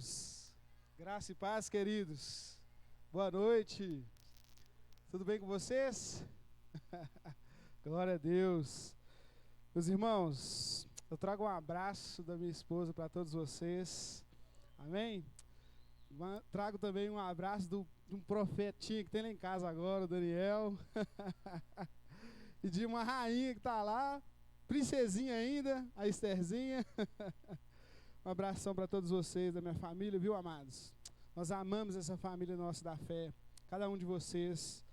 Deus, graça e paz, queridos. Boa noite. Tudo bem com vocês? Glória a Deus. Meus irmãos, eu trago um abraço da minha esposa para todos vocês. Amém? Trago também um abraço de um profetinho que tem lá em casa agora, o Daniel. E de uma rainha que está lá, princesinha ainda, a Estherzinha. Um abração para todos vocês, da minha família, viu, amados? Nós amamos essa família nossa da fé, cada um de vocês.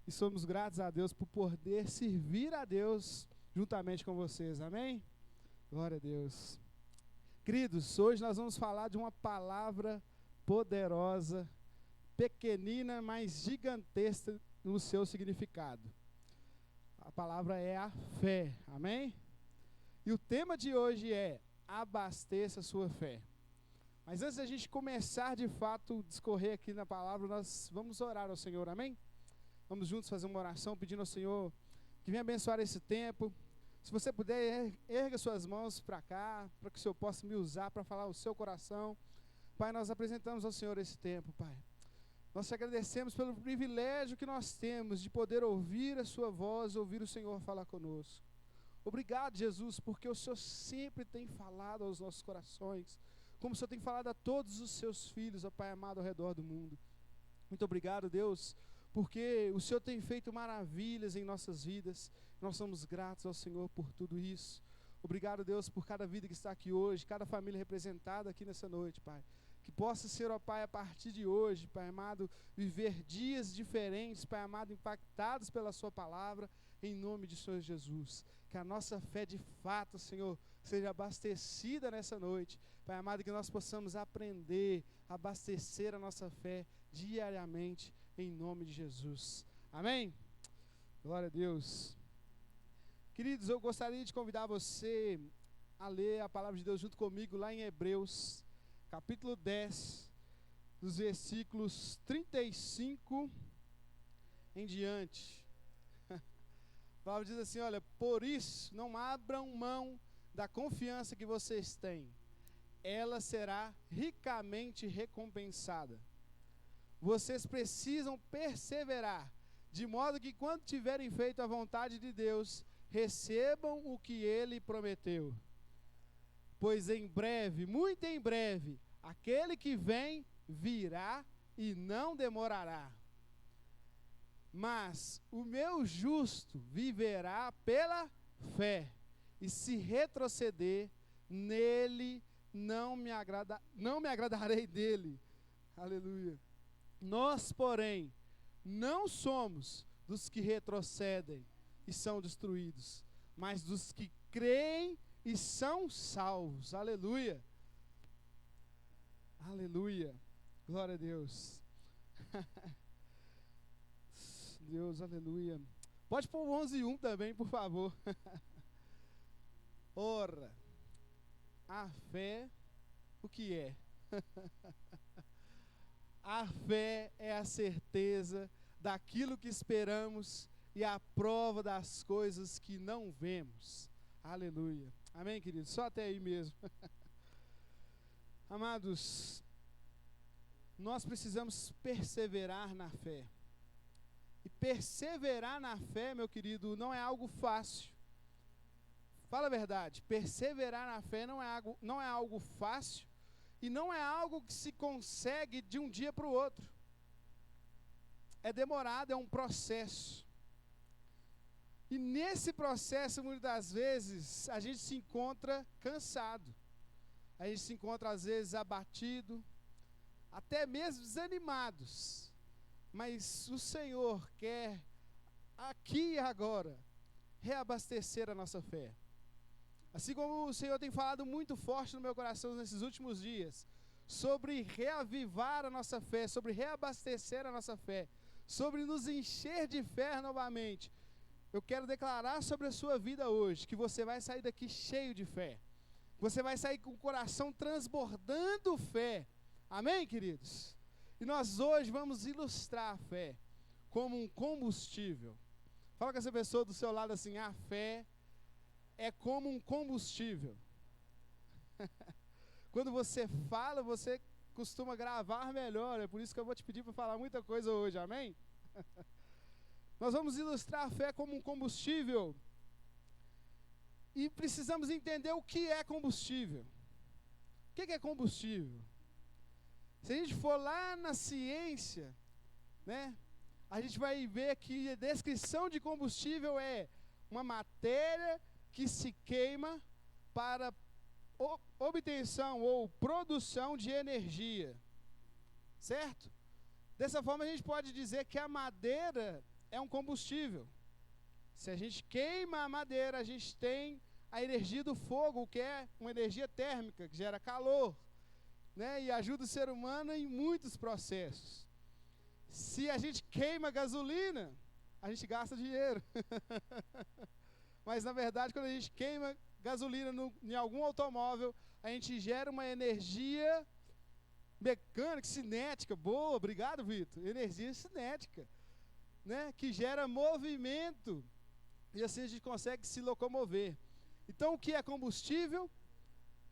E somos gratos a Deus por poder servir a Deus juntamente com vocês, amém? Glória a Deus. Queridos, hoje nós vamos falar de uma palavra poderosa, pequenina, mas gigantesca no seu significado. A palavra é a fé, amém? E o tema de hoje é: abasteça a sua fé. Mas antes da gente começar de fato a discorrer aqui na palavra, nós vamos orar ao Senhor, amém? Vamos juntos fazer uma oração pedindo ao Senhor que venha abençoar esse tempo. Se você puder, erga suas mãos para cá, para que o Senhor possa me usar para falar o seu coração. Pai, nós apresentamos ao Senhor esse tempo, Pai. Nós te agradecemos pelo privilégio que nós temos de poder ouvir a sua voz, ouvir o Senhor falar conosco. Obrigado, Jesus, porque o Senhor sempre tem falado aos nossos corações, como o Senhor tem falado a todos os seus filhos, ó Pai amado, ao redor do mundo. Muito obrigado, Deus, porque o Senhor tem feito maravilhas em nossas vidas. Nós somos gratos ao Senhor por tudo isso. Obrigado, Deus, por cada vida que está aqui hoje, cada família representada aqui nessa noite, Pai. Que possa ser, ó Pai, a partir de hoje, Pai amado, viver dias diferentes, Pai amado, impactados pela sua palavra, em nome de Senhor Jesus. Que a nossa fé de fato, Senhor, seja abastecida nessa noite. Pai amado, que nós possamos aprender a abastecer a nossa fé diariamente, em nome de Jesus. Amém? Glória a Deus. Queridos, eu gostaria de convidar você a ler a palavra de Deus junto comigo lá em Hebreus, capítulo 10, dos versículos 35 em diante. A palavra diz assim, olha: por isso não abram mão da confiança que vocês têm, ela será ricamente recompensada. Vocês precisam perseverar, de modo que quando tiverem feito a vontade de Deus, recebam o que Ele prometeu. Pois em breve, muito em breve, aquele que vem virá e não demorará. Mas o meu justo viverá pela fé, e se retroceder, nele não me agradarei dele. Aleluia. Nós, porém, não somos dos que retrocedem e são destruídos, mas dos que creem e são salvos. Aleluia. Aleluia. Glória a Deus. Deus, aleluia. Pode pôr o 11:1 também, por favor. Ora, a fé, o que é? A fé é a certeza daquilo que esperamos e a prova das coisas que não vemos. Aleluia. Amém, queridos? Só até aí mesmo. Amados, nós precisamos perseverar na fé. E perseverar na fé, meu querido, não é algo fácil. Fala a verdade, perseverar na fé não é algo fácil e não é algo que se consegue de um dia para o outro. É demorado, é um processo. E nesse processo, muitas das vezes, a gente se encontra cansado. A gente se encontra, às vezes, abatido, até mesmo desanimados. Mas o Senhor quer, aqui e agora, reabastecer a nossa fé. Assim como o Senhor tem falado muito forte no meu coração nesses últimos dias, sobre reavivar a nossa fé, sobre reabastecer a nossa fé, sobre nos encher de fé novamente. Eu quero declarar sobre a sua vida hoje, que você vai sair daqui cheio de fé. Você vai sair com o coração transbordando fé. Amém, queridos? E nós hoje vamos ilustrar a fé como um combustível. Fala com essa pessoa do seu lado assim: a fé é como um combustível. Quando você fala, você costuma gravar melhor, é por isso que eu vou te pedir para falar muita coisa hoje, amém? Nós vamos ilustrar a fé como um combustível. E precisamos entender o que é combustível. O que é combustível? Se a gente for lá na ciência, né, a gente vai ver que a descrição de combustível é uma matéria que se queima para obtenção ou produção de energia, certo? Dessa forma a gente pode dizer que a madeira é um combustível. Se a gente queima a madeira, a gente tem a energia do fogo, que é uma energia térmica, que gera calor, né, e ajuda o ser humano em muitos processos. Se a gente queima gasolina, a gente gasta dinheiro. Mas, na verdade, quando a gente queima gasolina em algum automóvel, a gente gera uma energia mecânica, cinética. Boa, obrigado, Vitor. Energia cinética, né, que gera movimento. E assim a gente consegue se locomover. Então, o que é combustível?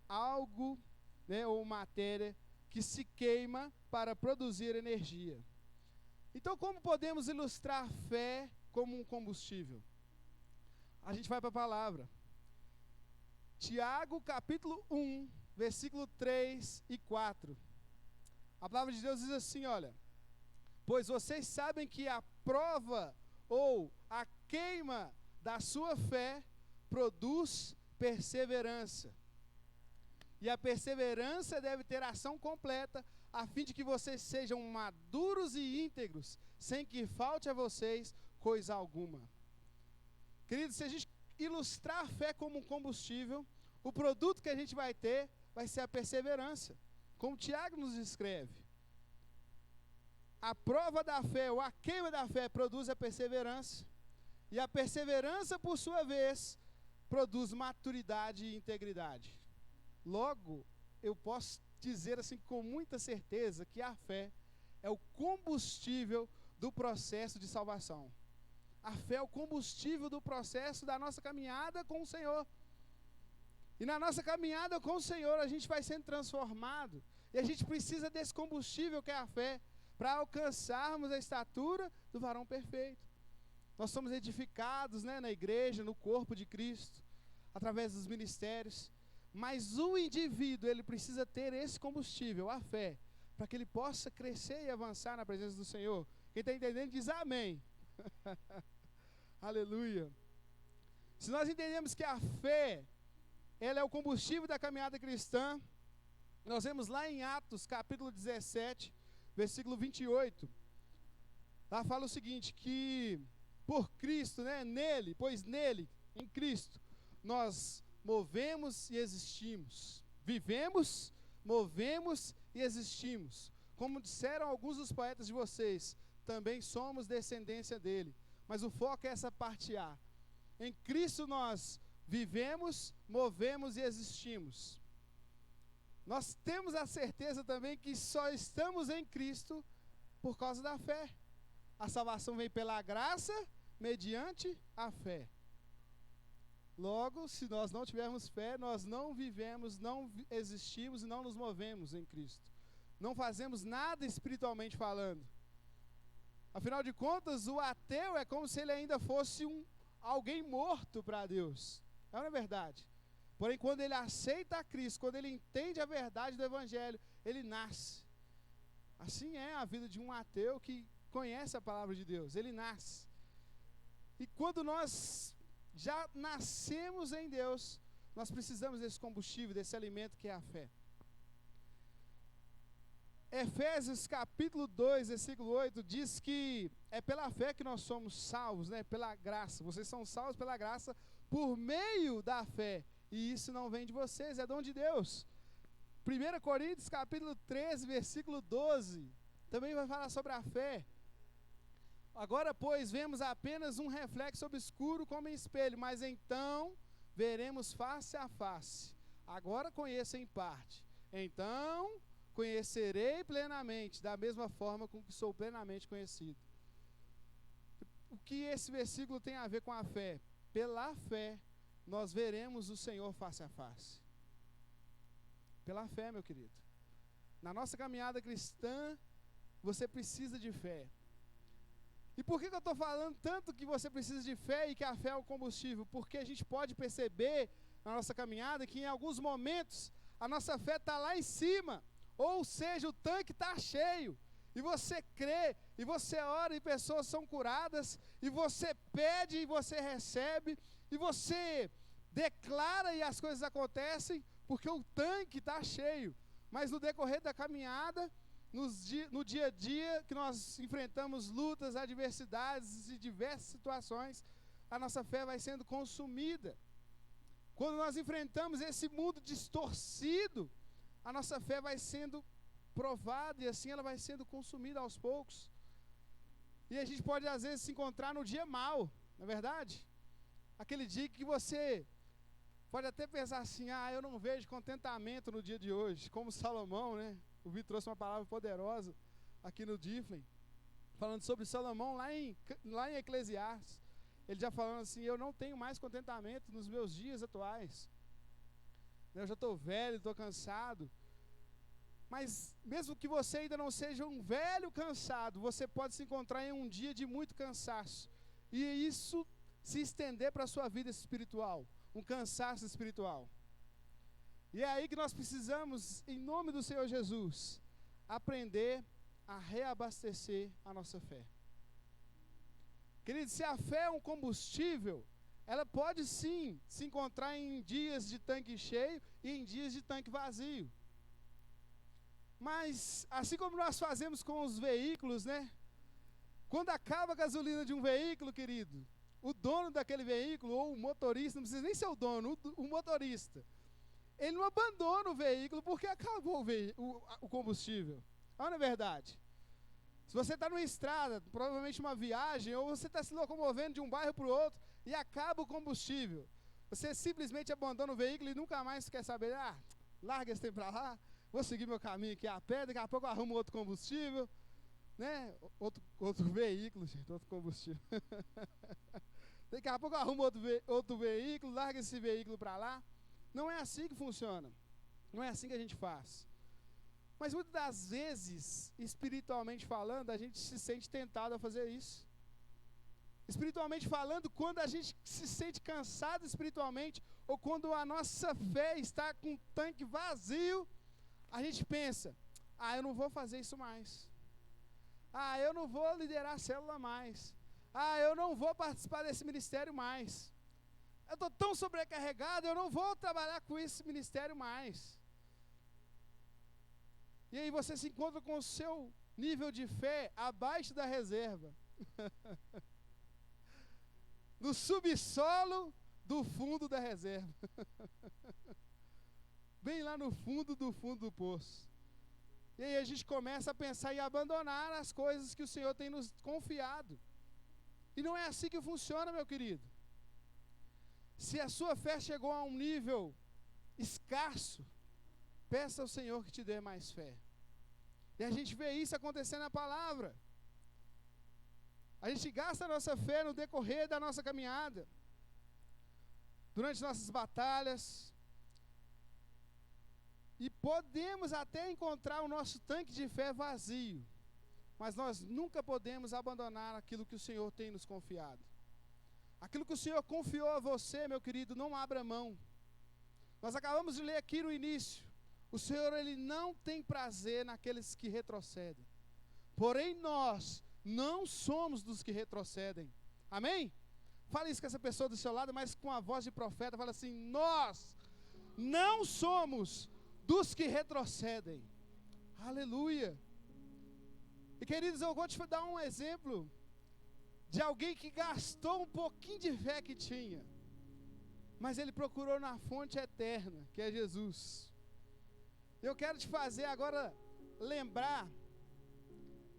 Algo, né, ou matéria que se queima para produzir energia. Então, como podemos ilustrar a fé como um combustível? A gente vai para a palavra. Tiago, capítulo 1, versículo 3 e 4. A palavra de Deus diz assim, olha: pois vocês sabem que a prova ou a queima da sua fé produz perseverança. E a perseverança deve ter ação completa, a fim de que vocês sejam maduros e íntegros, sem que falte a vocês coisa alguma. Queridos, se a gente ilustrar a fé como um combustível, o produto que a gente vai ter vai ser a perseverança, como Tiago nos escreve. A prova da fé, ou a queima da fé, produz a perseverança. E a perseverança, por sua vez, produz maturidade e integridade. Logo, eu posso dizer assim com muita certeza que a fé é o combustível do processo de salvação. A fé é o combustível do processo da nossa caminhada com o Senhor. E na nossa caminhada com o Senhor, a gente vai sendo transformado. E a gente precisa desse combustível que é a fé, para alcançarmos a estatura do varão perfeito. Nós somos edificados, né, na igreja, no corpo de Cristo, através dos ministérios. Mas o indivíduo, ele precisa ter esse combustível, a fé, para que ele possa crescer e avançar na presença do Senhor. Quem está entendendo diz amém. Aleluia. Se nós entendemos que a fé, ela é o combustível da caminhada cristã, nós vemos lá em Atos, capítulo 17, versículo 28. Lá fala o seguinte, que por Cristo, né, nele, pois nele, em Cristo, nós movemos e existimos. Vivemos, movemos e existimos. Como disseram alguns dos poetas de vocês, também somos descendência dele. Mas o foco é essa parte A. Em Cristo nós vivemos, movemos e existimos. Nós temos a certeza também que só estamos em Cristo por causa da fé. A salvação vem pela graça, mediante a fé. Logo, se nós não tivermos fé, nós não vivemos, não existimos e não nos movemos em Cristo. Não fazemos nada espiritualmente falando. Afinal de contas, o ateu é como se ele ainda fosse alguém morto para Deus. É uma verdade. Porém, quando ele aceita a Cristo, quando ele entende a verdade do Evangelho, ele nasce. Assim é a vida de um ateu que conhece a palavra de Deus. Ele nasce. E quando nós já nascemos em Deus, nós precisamos desse combustível, desse alimento que é a fé. Efésios capítulo 2, versículo 8, diz que é pela fé que nós somos salvos, né? Pela graça. Vocês são salvos pela graça por meio da fé. E isso não vem de vocês, é dom de Deus. 1 Coríntios capítulo 13, versículo 12, também vai falar sobre a fé. Agora, pois, vemos apenas um reflexo obscuro como em espelho, mas então veremos face a face. Agora conheço em parte. Então conhecerei plenamente, da mesma forma com que sou plenamente conhecido. O que esse versículo tem a ver com a fé? Pela fé, nós veremos o Senhor face a face. Pela fé, meu querido. Na nossa caminhada cristã, você precisa de fé. E por que eu estou falando tanto que você precisa de fé e que a fé é o combustível? Porque a gente pode perceber na nossa caminhada que em alguns momentos a nossa fé está lá em cima, ou seja, o tanque está cheio, e você crê, e você ora e pessoas são curadas, e você pede e você recebe, e você declara e as coisas acontecem, porque o tanque está cheio. Mas no decorrer da caminhada, no dia a dia, que nós enfrentamos lutas, adversidades e diversas situações, a nossa fé vai sendo consumida. Quando nós enfrentamos esse mundo distorcido, a nossa fé vai sendo provada e assim ela vai sendo consumida aos poucos. E a gente pode às vezes se encontrar no dia mau, não é verdade? Aquele dia que você pode até pensar assim, eu não vejo contentamento no dia de hoje, como Salomão, né? O Vitor trouxe uma palavra poderosa aqui no Difflin, falando sobre Salomão lá em Eclesiastes. Ele já falando assim, eu não tenho mais contentamento nos meus dias atuais. Eu já estou velho, estou cansado. Mas mesmo que você ainda não seja um velho cansado, você pode se encontrar em um dia de muito cansaço. E isso se estender para a sua vida espiritual, um cansaço espiritual. E é aí que nós precisamos, em nome do Senhor Jesus, aprender a reabastecer a nossa fé. Queridos, se a fé é um combustível, ela pode sim se encontrar em dias de tanque cheio e em dias de tanque vazio. Mas, assim como nós fazemos com os veículos, né? Quando acaba a gasolina de um veículo, querido, o dono daquele veículo, ou o motorista, não precisa nem ser o dono, o motorista, ele não abandona o veículo porque acabou o combustível. Não é verdade? Se você está numa estrada, provavelmente uma viagem, ou você está se locomovendo de um bairro para o outro e acaba o combustível, você simplesmente abandona o veículo e nunca mais quer saber, larga esse tempo para lá, vou seguir meu caminho aqui a pé, daqui a pouco eu arrumo outro combustível, né? Outro veículo, gente, outro combustível. Daqui a pouco eu arrumo outro veículo, larga esse veículo para lá. Não é assim que funciona, não é assim que a gente faz. Mas muitas das vezes, espiritualmente falando, a gente se sente tentado a fazer isso. Espiritualmente falando, quando a gente se sente cansado espiritualmente, ou quando a nossa fé está com um tanque vazio, a gente pensa, eu não vou fazer isso mais. Eu não vou liderar a célula mais. Eu não vou participar desse ministério mais. Eu estou tão sobrecarregado, eu não vou trabalhar com esse ministério mais. E aí você se encontra com o seu nível de fé abaixo da reserva. No subsolo do fundo da reserva. Bem lá no fundo do poço. E aí a gente começa a pensar em abandonar as coisas que o Senhor tem nos confiado. E não é assim que funciona, meu querido. Se a sua fé chegou a um nível escasso, peça ao Senhor que te dê mais fé. E a gente vê isso acontecendo na palavra. A gente gasta a nossa fé no decorrer da nossa caminhada, durante nossas batalhas, e podemos até encontrar o nosso tanque de fé vazio, mas nós nunca podemos abandonar aquilo que o Senhor tem nos confiado. Aquilo que o Senhor confiou a você, meu querido, não abra mão. Nós acabamos de ler aqui no início, o Senhor, Ele não tem prazer naqueles que retrocedem. Porém nós não somos dos que retrocedem. Amém? Fala isso com essa pessoa do seu lado, mas com a voz de profeta, fala assim, nós não somos dos que retrocedem. Aleluia. E queridos, eu vou te dar um exemplo de alguém que gastou um pouquinho de fé que tinha, mas ele procurou na fonte eterna, que é Jesus. Eu quero te fazer agora lembrar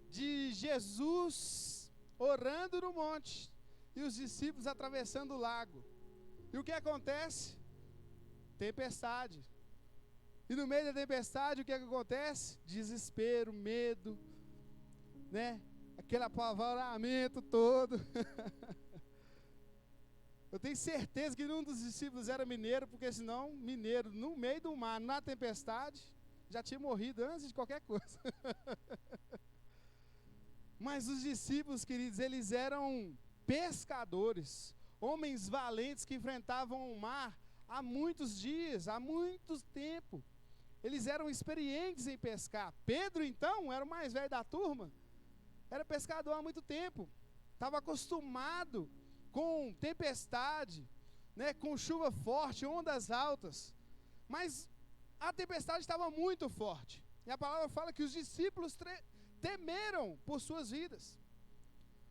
de Jesus orando no monte e os discípulos atravessando o lago. E o que acontece? Tempestade. E no meio da tempestade, o que acontece? Desespero, medo, né? Aquele apavoramento todo. Eu tenho certeza que nenhum dos discípulos era mineiro, porque senão, mineiro, no meio do mar, na tempestade, já tinha morrido antes de qualquer coisa. Mas os discípulos, queridos, eles eram pescadores, homens valentes que enfrentavam o mar há muitos dias, há muito tempo. Eles eram experientes em pescar. Pedro, então, era o mais velho da turma, era pescador há muito tempo, estava acostumado com tempestade, né, com chuva forte, ondas altas. Mas a tempestade estava muito forte. E a palavra fala que os discípulos temeram por suas vidas.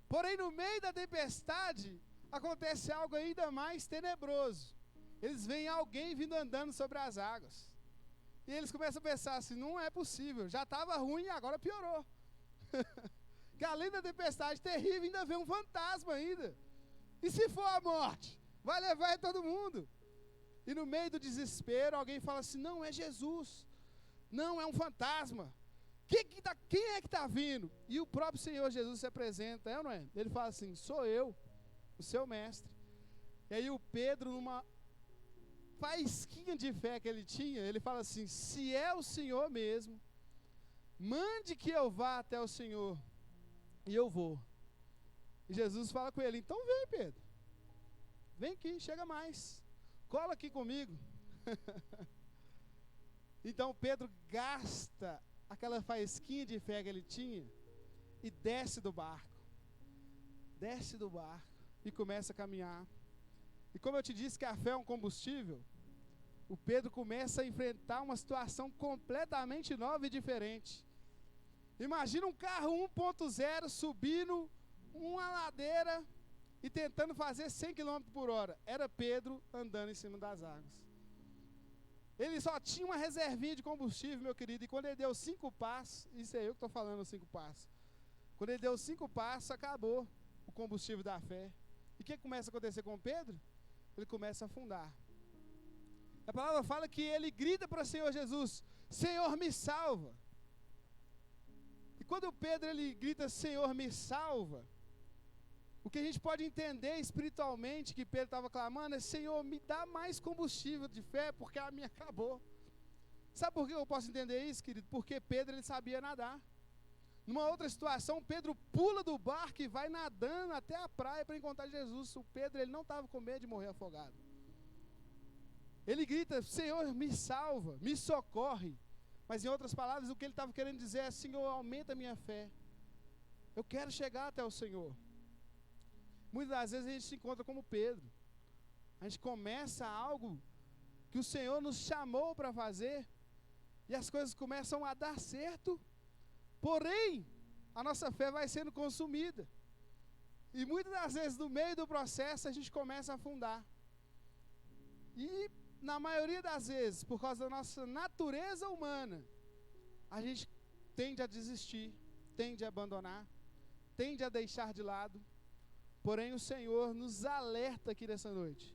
Porém, no meio da tempestade, acontece algo ainda mais tenebroso. Eles veem alguém vindo andando sobre as águas. E eles começam a pensar assim, não é possível, já estava ruim e agora piorou. Que além da tempestade terrível, ainda vem um fantasma ainda. E se for a morte? Vai levar todo mundo. E no meio do desespero, alguém fala assim, não, é Jesus. Não, é um fantasma. Quem é que está vindo? E o próprio Senhor Jesus se apresenta, é ou não é? Ele fala assim, sou eu, o seu mestre. E aí o Pedro, numa faísquinha de fé que ele tinha, ele fala assim, se é o Senhor mesmo, mande que eu vá até o Senhor, e eu vou. E Jesus fala com ele, então vem, Pedro, vem aqui, chega mais, cola aqui comigo. Então Pedro gasta aquela faísquinha de fé que ele tinha e desce do barco e começa a caminhar. E como eu te disse que a fé é um combustível, o Pedro começa a enfrentar uma situação completamente nova e diferente. Imagina um carro 1.0 subindo uma ladeira e tentando fazer 100 km por hora. Era Pedro andando em cima das águas. Ele só tinha uma reservinha de combustível, meu querido, e quando ele deu 5 passos, isso é eu que estou falando, 5 passos. Quando ele deu 5 passos, acabou o combustível da fé. E o que começa a acontecer com Pedro? Ele começa a afundar. A palavra fala que ele grita para o Senhor Jesus, Senhor, me salva. E quando Pedro ele grita, Senhor, me salva, o que a gente pode entender espiritualmente que Pedro estava clamando é, Senhor, me dá mais combustível de fé, porque a minha acabou. Sabe por que eu posso entender isso, querido? Porque Pedro ele sabia nadar. Numa outra situação, Pedro pula do barco e vai nadando até a praia para encontrar Jesus. O Pedro ele não estava com medo de morrer afogado. Ele grita, Senhor, me salva, me socorre. Mas em outras palavras, o que ele estava querendo dizer é, Senhor, aumenta a minha fé. Eu quero chegar até o Senhor. Muitas das vezes a gente se encontra como Pedro. A gente começa algo que o Senhor nos chamou para fazer e as coisas começam a dar certo, porém, a nossa fé vai sendo consumida. E muitas das vezes, no meio do processo, a gente começa a afundar. E, na maioria das vezes, por causa da nossa natureza humana, a gente tende a desistir, tende a abandonar, tende a deixar de lado. Porém, o Senhor nos alerta aqui nessa noite,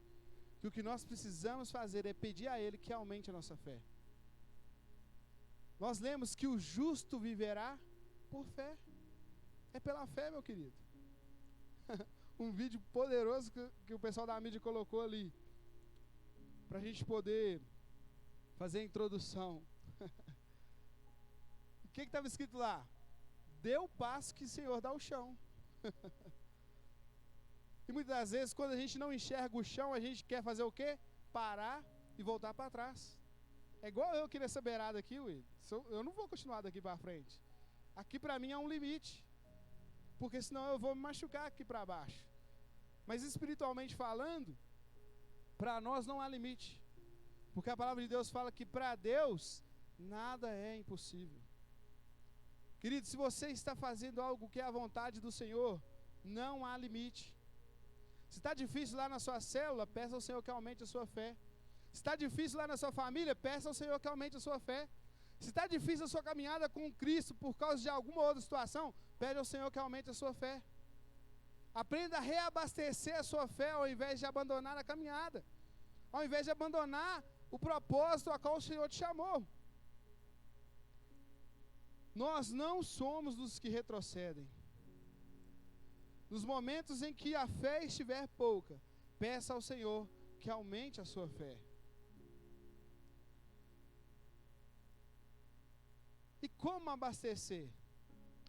que o que nós precisamos fazer é pedir a Ele que aumente a nossa fé. Nós lemos que o justo viverá por fé. É pela fé, meu querido. Um vídeo poderoso que o pessoal da mídia colocou ali, para a gente poder fazer a introdução. O que estava escrito lá? Dê o passo que o Senhor dá o chão. E muitas das vezes, quando a gente não enxerga o chão, a gente quer fazer o quê? Parar e voltar para trás. É igual eu aqui nessa beirada aqui, Will. Eu não vou continuar daqui para frente. Aqui para mim é um limite. Porque senão eu vou me machucar aqui para baixo. Mas espiritualmente falando, para nós não há limite. Porque a palavra de Deus fala que para Deus nada é impossível. Querido, se você está fazendo algo que é a vontade do Senhor, não há limite. Se está difícil lá na sua célula, peça ao Senhor que aumente a sua fé. Se está difícil lá na sua família, peça ao Senhor que aumente a sua fé. Se está difícil a sua caminhada com Cristo por causa de alguma outra situação, pede ao Senhor que aumente a sua fé. Aprenda a reabastecer a sua fé ao invés de abandonar a caminhada. Ao invés de abandonar o propósito a qual o Senhor te chamou. Nós não somos dos que retrocedem. Nos momentos em que a fé estiver pouca, peça ao Senhor que aumente a sua fé. E como abastecer?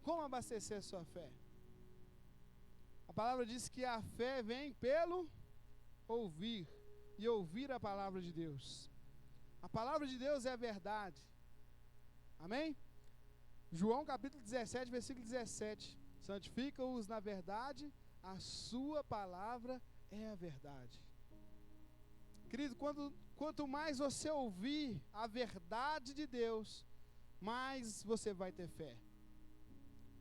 Como abastecer a sua fé? A palavra diz que a fé vem pelo ouvir, e ouvir a palavra de Deus. A palavra de Deus é a verdade. Amém? João capítulo 17, versículo 17. Santifica-os na verdade, a sua palavra é a verdade. Querido, quanto mais você ouvir a verdade de Deus, mais você vai ter fé.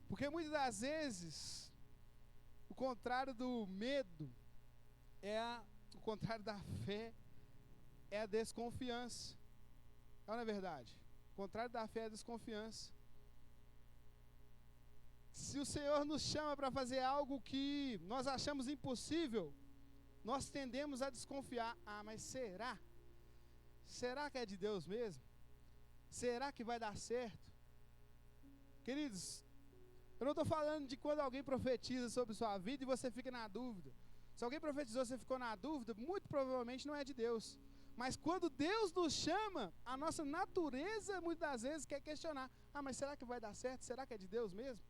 Porque muitas das vezes, o contrário do medo, o contrário da fé, é a desconfiança. Não é verdade? O contrário da fé é a desconfiança. Se o Senhor nos chama para fazer algo que nós achamos impossível, nós tendemos a desconfiar. Ah, mas será? Será que é de Deus mesmo? Será que vai dar certo? Queridos, eu não estou falando de quando alguém profetiza sobre sua vida e você fica na dúvida. Se alguém profetizou e você ficou na dúvida, muito provavelmente não é de Deus. Mas quando Deus nos chama, a nossa natureza muitas das vezes quer questionar. Ah, mas será que vai dar certo? Será que é de Deus mesmo?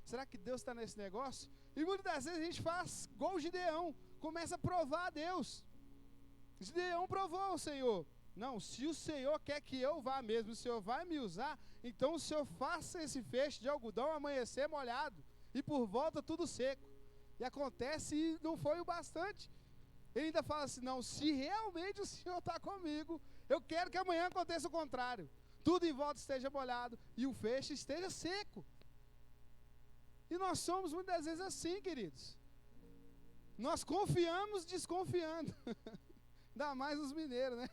Será que Deus está nesse negócio? E muitas das vezes a gente faz igual o Gideão, começa a provar a Deus. Gideão provou ao Senhor. Não, se o Senhor quer que eu vá mesmo, o Senhor vai me usar, então o Senhor faça esse feixe de algodão amanhecer molhado e por volta tudo seco. E acontece e não foi o bastante. Ele ainda fala assim, não, se realmente o Senhor está comigo, eu quero que amanhã aconteça o contrário. Tudo em volta esteja molhado e o feixe esteja seco. E nós somos muitas vezes assim, queridos. Nós confiamos desconfiando. Ainda mais os mineiros, né?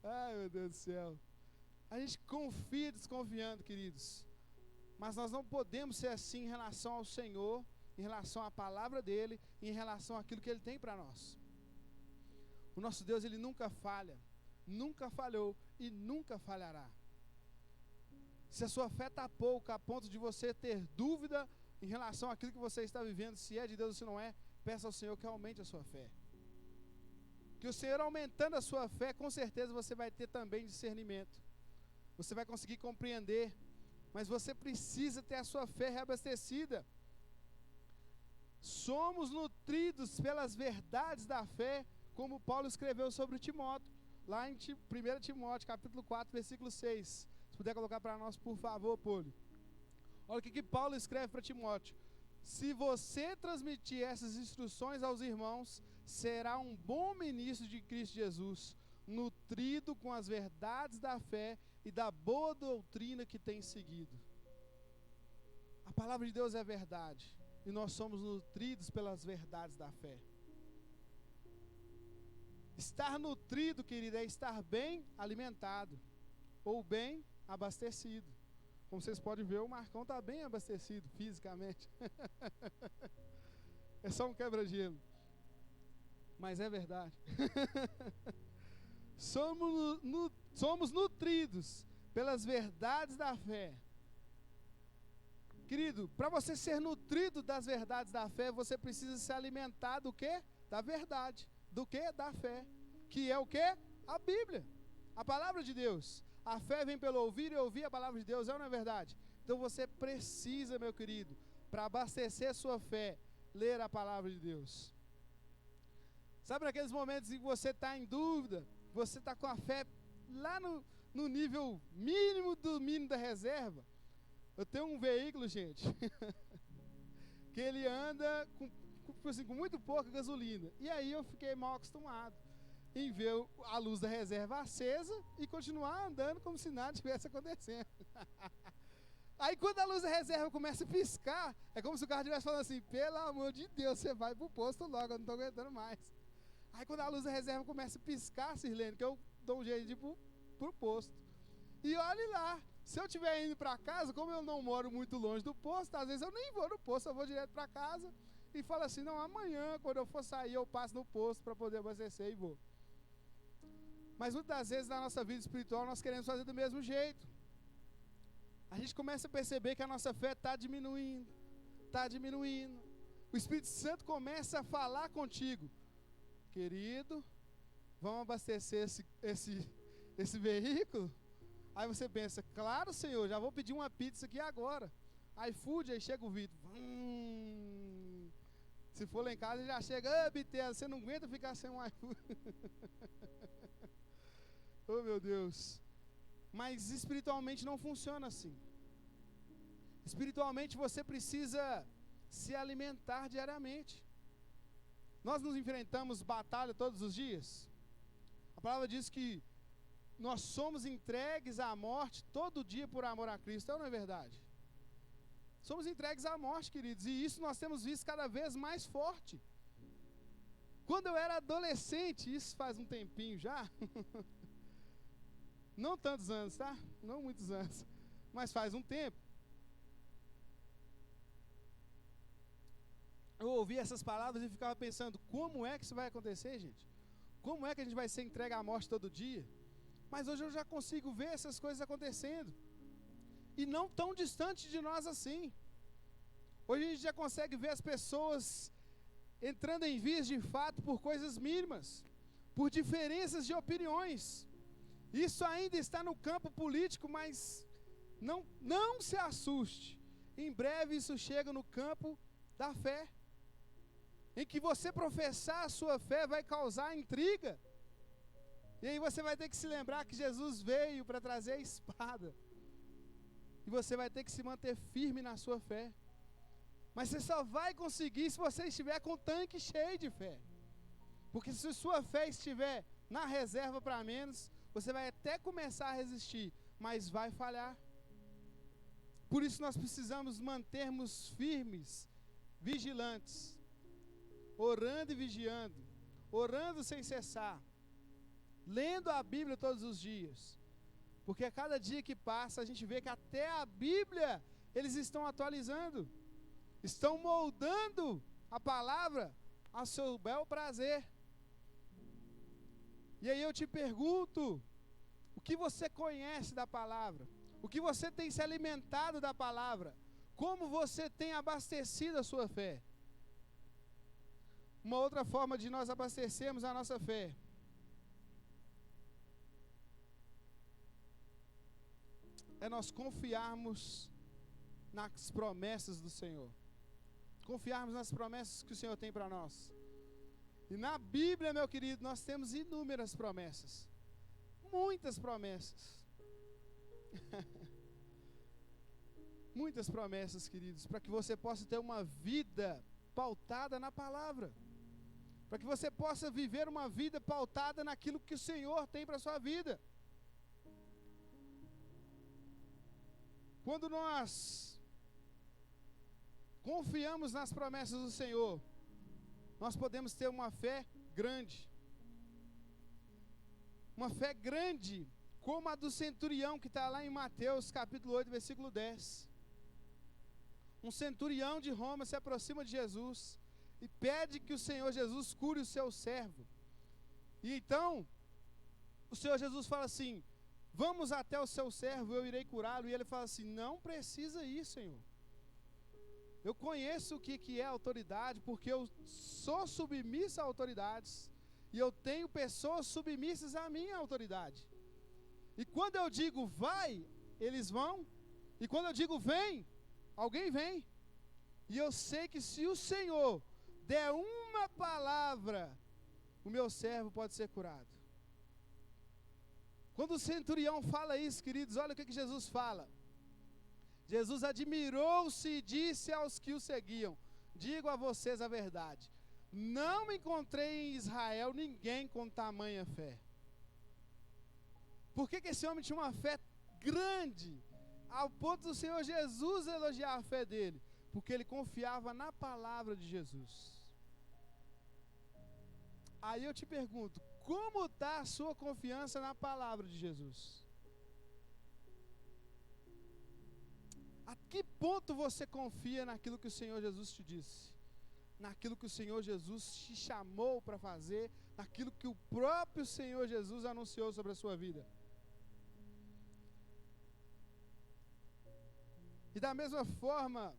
Ai, meu Deus do céu. A gente confia desconfiando, queridos. Mas nós não podemos ser assim em relação ao Senhor, em relação à palavra dEle, em relação àquilo que Ele tem para nós. O nosso Deus, Ele nunca falha, nunca falhou e nunca falhará. Se a sua fé está pouca a ponto de você ter dúvida em relação àquilo que você está vivendo, se é de Deus ou se não é, peça ao Senhor que aumente a sua fé. Que o Senhor aumentando a sua fé, com certeza você vai ter também discernimento. Você vai conseguir compreender, mas você precisa ter a sua fé reabastecida. Somos nutridos pelas verdades da fé, como Paulo escreveu sobre Timóteo, lá em 1 Timóteo, capítulo 4, versículo 6. Se puder colocar para nós, por favor, Poli. Olha o que Paulo escreve para Timóteo. Se você transmitir essas instruções aos irmãos, será um bom ministro de Cristo Jesus, nutrido com as verdades da fé e da boa doutrina que tem seguido. A palavra de Deus é verdade, e nós somos nutridos pelas verdades da fé. Estar nutrido, querido, é estar bem alimentado, ou bem abastecido. Como vocês podem ver, o Marcão está bem abastecido fisicamente. É só um quebra-gelo. Mas é verdade. Somos nutridos pelas verdades da fé. Querido, para você ser nutrido das verdades da fé, você precisa se alimentar do quê? Da verdade. Do quê? Da fé. Que é o quê? A Bíblia. A palavra de Deus. A fé vem pelo ouvir e ouvir a palavra de Deus, é ou não é verdade? Então você precisa, meu querido, para abastecer sua fé, ler a palavra de Deus. Sabe naqueles momentos em que você está em dúvida, você está com a fé lá no nível mínimo do mínimo da reserva? Eu tenho um veículo, gente, que ele anda com muito pouca gasolina. E aí eu fiquei mal acostumado em ver a luz da reserva acesa e continuar andando como se nada estivesse acontecendo. Aí quando a luz da reserva começa a piscar, é como se o carro estivesse falando assim, pelo amor de Deus, você vai pro posto logo, eu não estou aguentando mais. Aí quando a luz da reserva começa a piscar, Sirlene, que eu dou um jeito de ir pro posto. E olhe lá, se eu estiver indo para casa, como eu não moro muito longe do posto, às vezes eu nem vou no posto, eu vou direto para casa e falo assim, não, amanhã, quando eu for sair, eu passo no posto para poder abastecer e vou. Mas muitas vezes na nossa vida espiritual nós queremos fazer do mesmo jeito. A gente começa a perceber que a nossa fé está diminuindo. O Espírito Santo começa a falar contigo. Querido, vamos abastecer esse veículo? Aí você pensa, claro, Senhor, já vou pedir uma pizza aqui agora. iFood, aí chega o Vitor. Se for lá em casa, já chega, Bitela, você não aguenta ficar sem um iFood. Oh, meu Deus. Mas espiritualmente não funciona assim. Espiritualmente você precisa se alimentar diariamente. Nós nos enfrentamos batalha todos os dias. A palavra diz que nós somos entregues à morte todo dia por amor a Cristo. É ou não é verdade? Somos entregues à morte, queridos, e isso nós temos visto cada vez mais forte. Quando eu era adolescente, isso faz um tempinho já, não tantos anos, tá? Não muitos anos, mas faz um tempo. Eu ouvi essas palavras e ficava pensando, como é que isso vai acontecer, gente? Como é que a gente vai ser entregue à morte todo dia? Mas hoje eu já consigo ver essas coisas acontecendo. E não tão distante de nós assim. Hoje a gente já consegue ver as pessoas entrando em vias de fato por coisas mínimas, por diferenças de opiniões. Isso ainda está no campo político, mas não se assuste. Em breve isso chega no campo da fé, em que você professar a sua fé vai causar intriga. E aí você vai ter que se lembrar que Jesus veio para trazer a espada. E você vai ter que se manter firme na sua fé. Mas você só vai conseguir se você estiver com o tanque cheio de fé. Porque se sua fé estiver na reserva para menos, você vai até começar a resistir, mas vai falhar. Por isso nós precisamos mantermos firmes, vigilantes, orando e vigiando, orando sem cessar, lendo a Bíblia todos os dias. Porque a cada dia que passa, a gente vê que até a Bíblia eles estão atualizando, estão moldando a palavra ao seu bel prazer. E aí eu te pergunto, o que você conhece da palavra? O que você tem se alimentado da palavra? Como você tem abastecido a sua fé? Uma outra forma de nós abastecermos a nossa fé é nós confiarmos nas promessas do Senhor. Confiarmos nas promessas que o Senhor tem para nós. E na Bíblia, meu querido, nós temos inúmeras promessas. Muitas promessas. Muitas promessas, queridos, para que você possa ter uma vida pautada na palavra. Para que você possa viver uma vida pautada naquilo que o Senhor tem para a sua vida. Quando nós confiamos nas promessas do Senhor, nós podemos ter uma fé grande. Uma fé grande, como a do centurião que está lá em Mateus capítulo 8, versículo 10. Um centurião de Roma se aproxima de Jesus e pede que o Senhor Jesus cure o seu servo. E então, o Senhor Jesus fala assim, vamos até o seu servo, eu irei curá-lo. E ele fala assim, não precisa ir, Senhor. Eu conheço o que é autoridade, porque eu sou submisso a autoridades. E eu tenho pessoas submissas à minha autoridade. E quando eu digo vai, eles vão. E quando eu digo vem, alguém vem. E eu sei que se o Senhor der uma palavra, o meu servo pode ser curado. Quando o centurião fala isso, queridos, olha o que Jesus fala. Jesus admirou-se e disse aos que o seguiam, digo a vocês a verdade, não encontrei em Israel ninguém com tamanha fé. Por que esse homem tinha uma fé grande, ao ponto do Senhor Jesus elogiar a fé dele? Porque ele confiava na palavra de Jesus. Aí eu te pergunto, como está a sua confiança na palavra de Jesus? A que ponto você confia naquilo que o Senhor Jesus te disse? Naquilo que o Senhor Jesus te chamou para fazer, naquilo que o próprio Senhor Jesus anunciou sobre a sua vida? E da mesma forma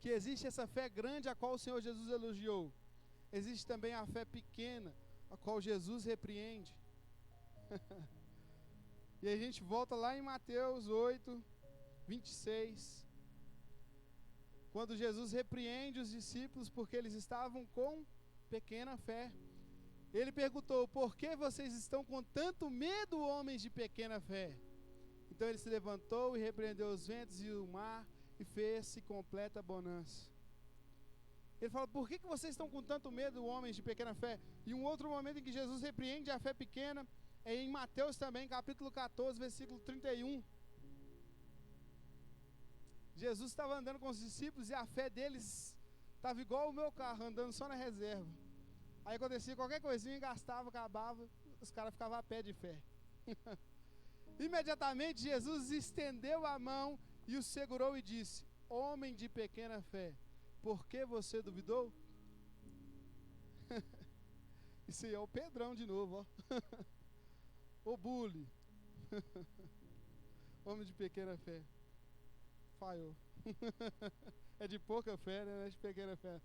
que existe essa fé grande a qual o Senhor Jesus elogiou, existe também a fé pequena, a qual Jesus repreende. E a gente volta lá em Mateus 8, 26, quando Jesus repreende os discípulos porque eles estavam com pequena fé. Ele perguntou: por que vocês estão com tanto medo, homens de pequena fé? Então ele se levantou e repreendeu os ventos e o mar, e fez-se completa bonança. Ele fala: por que vocês estão com tanto medo, homens de pequena fé? E um outro momento em que Jesus repreende a fé pequena é em Mateus também, capítulo 14, versículo 31. Jesus estava andando com os discípulos e a fé deles estava igual o meu carro, andando só na reserva. Aí acontecia qualquer coisinha, gastava, acabava, os caras ficavam a pé de fé. Imediatamente Jesus estendeu a mão e o segurou e disse: homem de pequena fé, por que você duvidou? Isso aí é o Pedrão de novo, ó. O bully. Homem de pequena fé. Falhou. É de pouca fé, né? Não é de pequena fé.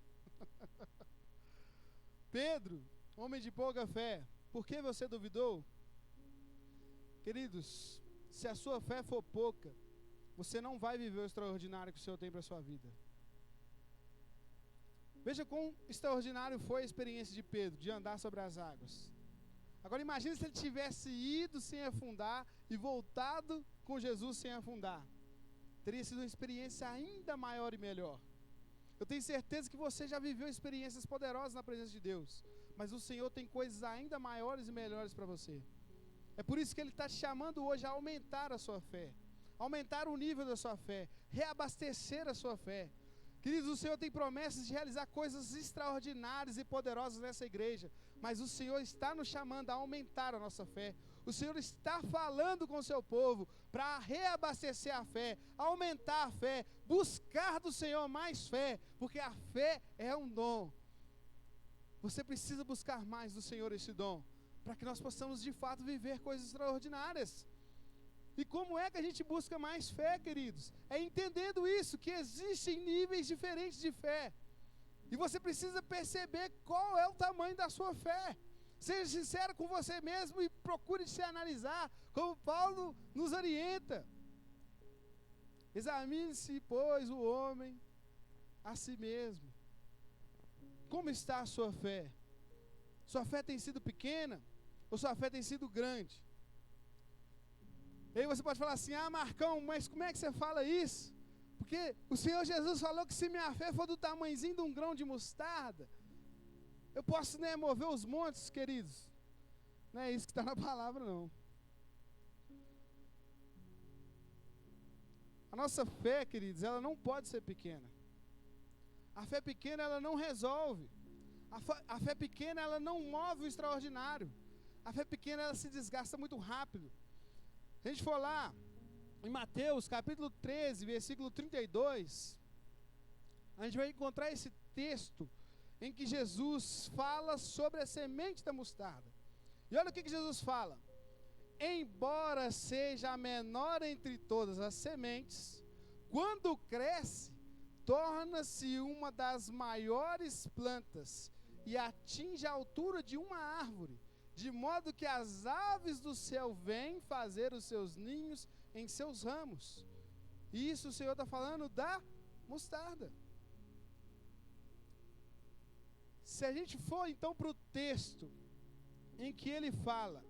Pedro, homem de pouca fé, por que você duvidou? Queridos, se a sua fé for pouca, você não vai viver o extraordinário que o Senhor tem para a sua vida. Veja quão extraordinário foi a experiência de Pedro, de andar sobre as águas. Agora imagine se ele tivesse ido sem afundar e voltado com Jesus sem afundar. Teria sido uma experiência ainda maior e melhor. Eu tenho certeza que você já viveu experiências poderosas na presença de Deus, mas o Senhor tem coisas ainda maiores e melhores para você. É por isso que Ele está te chamando hoje a aumentar a sua fé, aumentar o nível da sua fé, reabastecer a sua fé. Queridos, o Senhor tem promessas de realizar coisas extraordinárias e poderosas nessa igreja, mas o Senhor está nos chamando a aumentar a nossa fé. O Senhor está falando com o seu povo para reabastecer a fé, aumentar a fé, buscar do Senhor mais fé, porque a fé é um dom. Você precisa buscar mais do Senhor esse dom, para que nós possamos de fato viver coisas extraordinárias. E como é que a gente busca mais fé, queridos? É entendendo isso, que existem níveis diferentes de fé. E você precisa perceber qual é o tamanho da sua fé. Seja sincero com você mesmo e procure se analisar, como Paulo nos orienta. Examine-se, pois, o homem a si mesmo. Como está a sua fé? Sua fé tem sido pequena ou sua fé tem sido grande? E aí você pode falar assim: ah, Marcão, mas como é que você fala isso? Porque o Senhor Jesus falou que se minha fé for do tamanhozinho de um grão de mostarda, eu posso, né, mover os montes, queridos. Não é isso que está na palavra, não. A nossa fé, queridos, ela não pode ser pequena. A fé pequena, ela não resolve. A fé pequena, ela não move o extraordinário. A fé pequena, ela se desgasta muito rápido. Se a gente for lá, em Mateus, capítulo 13, versículo 32, a gente vai encontrar esse texto em que Jesus fala sobre a semente da mostarda. E olha o que Jesus fala: embora seja a menor entre todas as sementes, quando cresce, torna-se uma das maiores plantas e atinge a altura de uma árvore, de modo que as aves do céu vêm fazer os seus ninhos em seus ramos. E isso o Senhor está falando da mostarda. Se a gente for então para o texto em que ele fala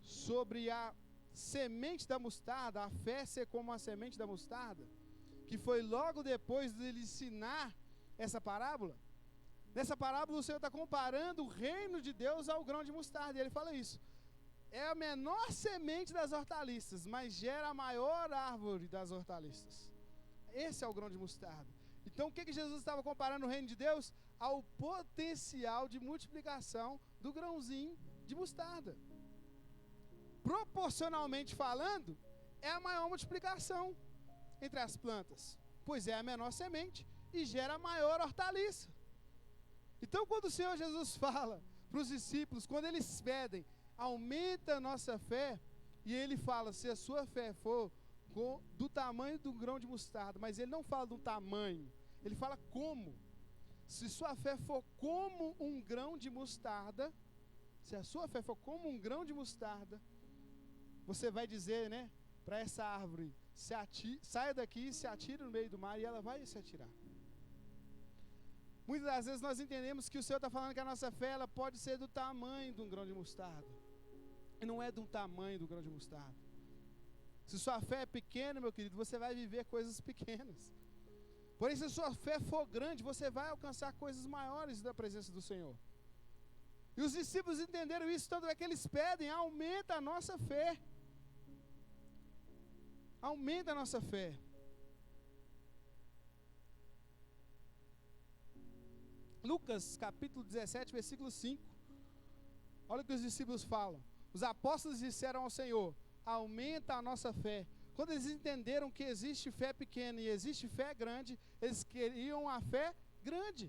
sobre a semente da mostarda, a fé ser como a semente da mostarda, que foi logo depois de ele ensinar essa parábola. Nessa parábola o Senhor está comparando o reino de Deus ao grão de mostarda, e ele fala isso: é a menor semente das hortaliças, mas gera a maior árvore das hortaliças. Esse é o grão de mostarda. Então o que Jesus estava comparando o reino de Deus? Ao potencial de multiplicação do grãozinho de mostarda. Proporcionalmente falando, é a maior multiplicação entre as plantas, pois é a menor semente e gera a maior hortaliça. Então quando o Senhor Jesus fala para os discípulos, quando eles pedem, aumenta a nossa fé, e ele fala, se a sua fé for do tamanho do grão de mostarda, mas ele não fala do tamanho, ele fala como. Se sua fé for como um grão de mostarda, se a sua fé for como um grão de mostarda, você vai dizer, né, para essa árvore, saia daqui e se atire no meio do mar, e ela vai se atirar. Muitas das vezes nós entendemos que o Senhor está falando que a nossa fé, ela pode ser do tamanho de um grão de mostarda, e não é do tamanho do grão de mostarda. Se sua fé é pequena, meu querido, você vai viver coisas pequenas. Porém, se a sua fé for grande, você vai alcançar coisas maiores da presença do Senhor. E os discípulos entenderam isso, tanto é que eles pedem: aumenta a nossa fé. Aumenta a nossa fé. Lucas capítulo 17, versículo 5. Olha o que os discípulos falam. Os apóstolos disseram ao Senhor: aumenta a nossa fé. Quando eles entenderam que existe fé pequena e existe fé grande, eles queriam a fé grande.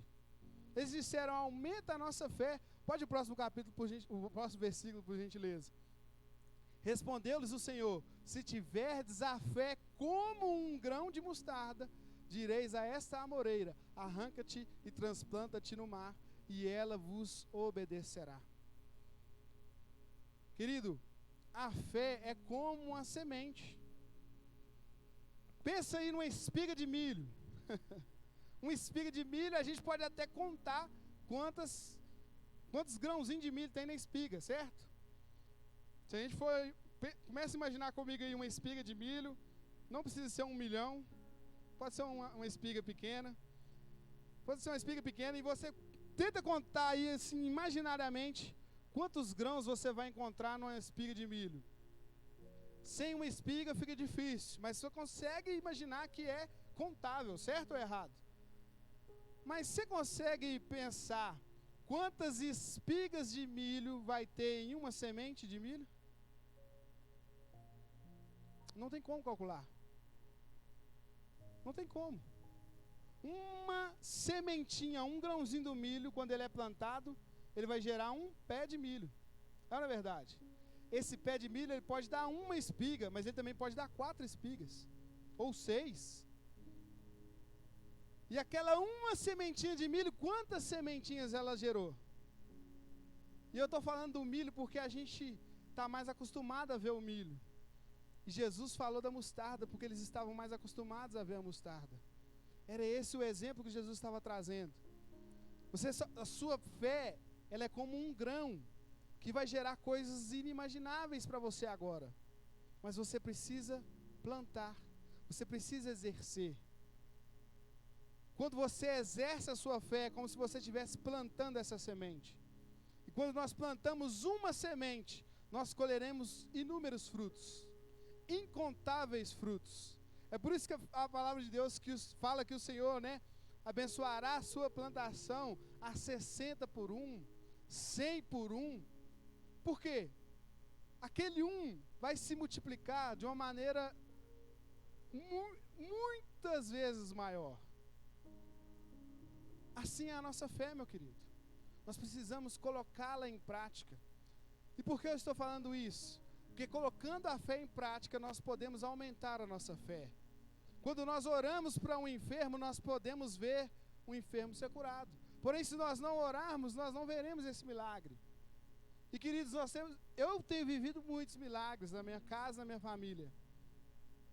Eles disseram: aumenta a nossa fé. Pode ir o próximo capítulo, o próximo versículo, por gentileza. Respondeu-lhes o Senhor: se tiverdes a fé como um grão de mostarda, direis a esta amoreira: arranca-te e transplanta-te no mar, e ela vos obedecerá. Querido, a fé é como uma semente. Pensa aí numa espiga de milho. Uma espiga de milho, a gente pode até contar quantos grãozinhos de milho tem na espiga, certo? Se a gente for, começa a imaginar comigo aí uma espiga de milho, não precisa ser 1 milhão, pode ser uma espiga pequena, e você tenta contar aí assim, imaginariamente, quantos grãos você vai encontrar numa espiga de milho. Sem uma espiga fica difícil, mas você consegue imaginar que é contável, certo ou errado? Mas você consegue pensar quantas espigas de milho vai ter em uma semente de milho? Não tem como calcular. Não tem como. Uma sementinha, um grãozinho do milho, quando ele é plantado, ele vai gerar um pé de milho. Não é verdade? Esse pé de milho, ele pode dar uma espiga, mas ele também pode dar 4 espigas, ou 6. E aquela uma sementinha de milho, quantas sementinhas ela gerou? E eu estou falando do milho porque a gente está mais acostumado a ver o milho. E Jesus falou da mostarda porque eles estavam mais acostumados a ver a mostarda. Era esse o exemplo que Jesus estava trazendo. A sua fé, ela é como um grão que vai gerar coisas inimagináveis para você agora. Mas você precisa plantar, você precisa exercer. Quando você exerce a sua fé, é como se você estivesse plantando essa semente. E quando nós plantamos uma semente, nós colheremos inúmeros frutos, incontáveis frutos. É por isso que a palavra de Deus fala que o Senhor, né, abençoará a sua plantação a 60 por 1, 100 por 1. Por quê? Aquele vai se multiplicar de uma maneira muitas vezes maior. Assim é a nossa fé, meu querido. Nós precisamos colocá-la em prática. E por que eu estou falando isso? Porque colocando a fé em prática, nós podemos aumentar a nossa fé. Quando nós oramos para um enfermo, nós podemos ver o enfermo ser curado. Porém, se nós não orarmos, nós não veremos esse milagre. E queridos, eu tenho vivido muitos milagres na minha casa, na minha família.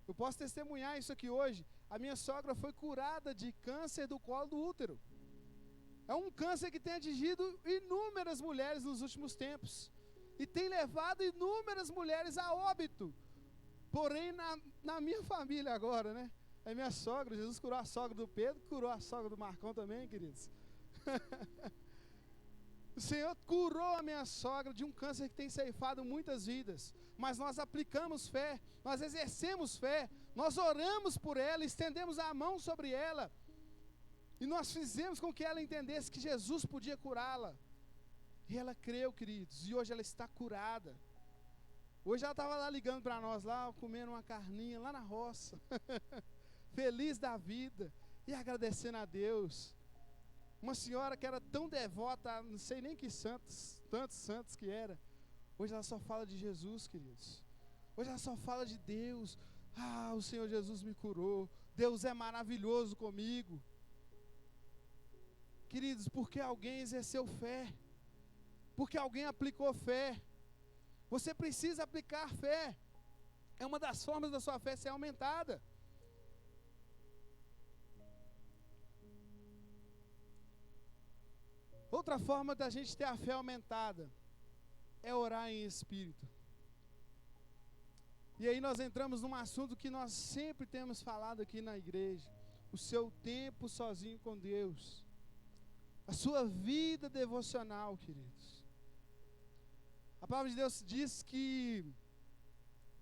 Eu posso testemunhar isso aqui hoje. A minha sogra foi curada de câncer do colo do útero. É um câncer que tem atingido inúmeras mulheres nos últimos tempos. E tem levado inúmeras mulheres a óbito. Porém, na minha família agora, né? É minha sogra, Jesus curou a sogra do Pedro, curou a sogra do Marcão também, queridos. O Senhor curou a minha sogra de um câncer que tem ceifado muitas vidas. Mas nós aplicamos fé, nós exercemos fé, nós oramos por ela, estendemos a mão sobre ela. E nós fizemos com que ela entendesse que Jesus podia curá-la. E ela creu, queridos, e hoje ela está curada. Hoje ela estava lá ligando para nós, lá comendo uma carninha, lá na roça. Feliz da vida e agradecendo a Deus. Uma senhora que era tão devota, não sei nem que santos, tantos santos que era. Hoje ela só fala de Jesus, queridos. Hoje ela só fala de Deus. Ah, o Senhor Jesus me curou. Deus é maravilhoso comigo. Queridos, porque alguém exerceu fé. Porque alguém aplicou fé. Você precisa aplicar fé. É uma das formas da sua fé ser aumentada. Outra forma da gente ter a fé aumentada é orar em espírito. E aí nós entramos num assunto que nós sempre temos falado aqui na igreja: o seu tempo sozinho com Deus, a sua vida devocional, queridos. A palavra de Deus diz que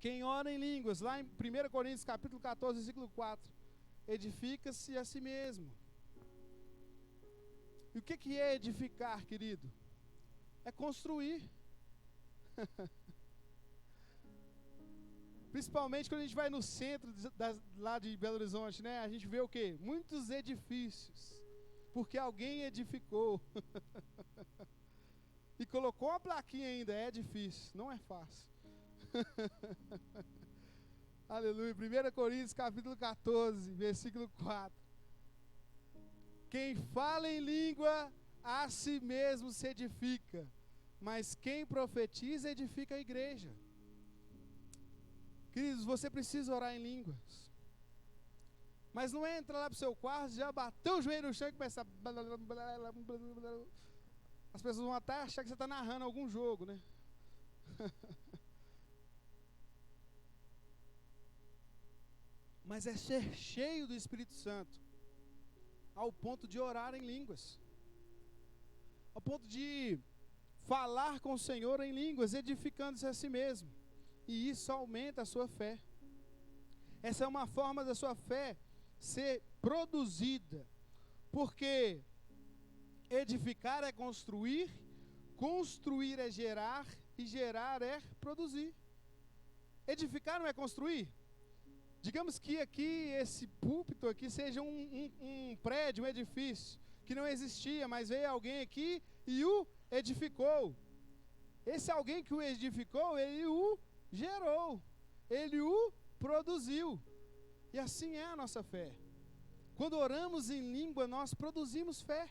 quem ora em línguas, lá em 1 Coríntios capítulo 14, versículo 4, edifica-se a si mesmo. E o que é edificar, querido? É construir. Principalmente quando a gente vai no centro lá de Belo Horizonte, né? A gente vê o quê? Muitos edifícios. Porque alguém edificou. E colocou uma plaquinha ainda, é difícil, não é fácil. Aleluia. 1 Coríntios capítulo 14, versículo 4. Quem fala em língua, a si mesmo se edifica, mas quem profetiza, edifica a igreja. Queridos, você precisa orar em línguas. Mas não é entrar lá para o seu quarto, já bater o joelho no chão e começar... As pessoas vão até achar que você está narrando algum jogo, né? Mas é ser cheio do Espírito Santo, ao ponto de orar em línguas, ao ponto de falar com o Senhor em línguas, edificando-se a si mesmo. E isso aumenta a sua fé. Essa é uma forma da sua fé ser produzida, porque edificar é construir, construir é gerar e gerar é produzir. Edificar não é construir? Digamos que aqui, esse púlpito aqui seja um prédio, um edifício, que não existia, mas veio alguém aqui e o edificou. Esse alguém que o edificou, ele o gerou, ele o produziu. E assim é a nossa fé. Quando oramos em língua, nós produzimos fé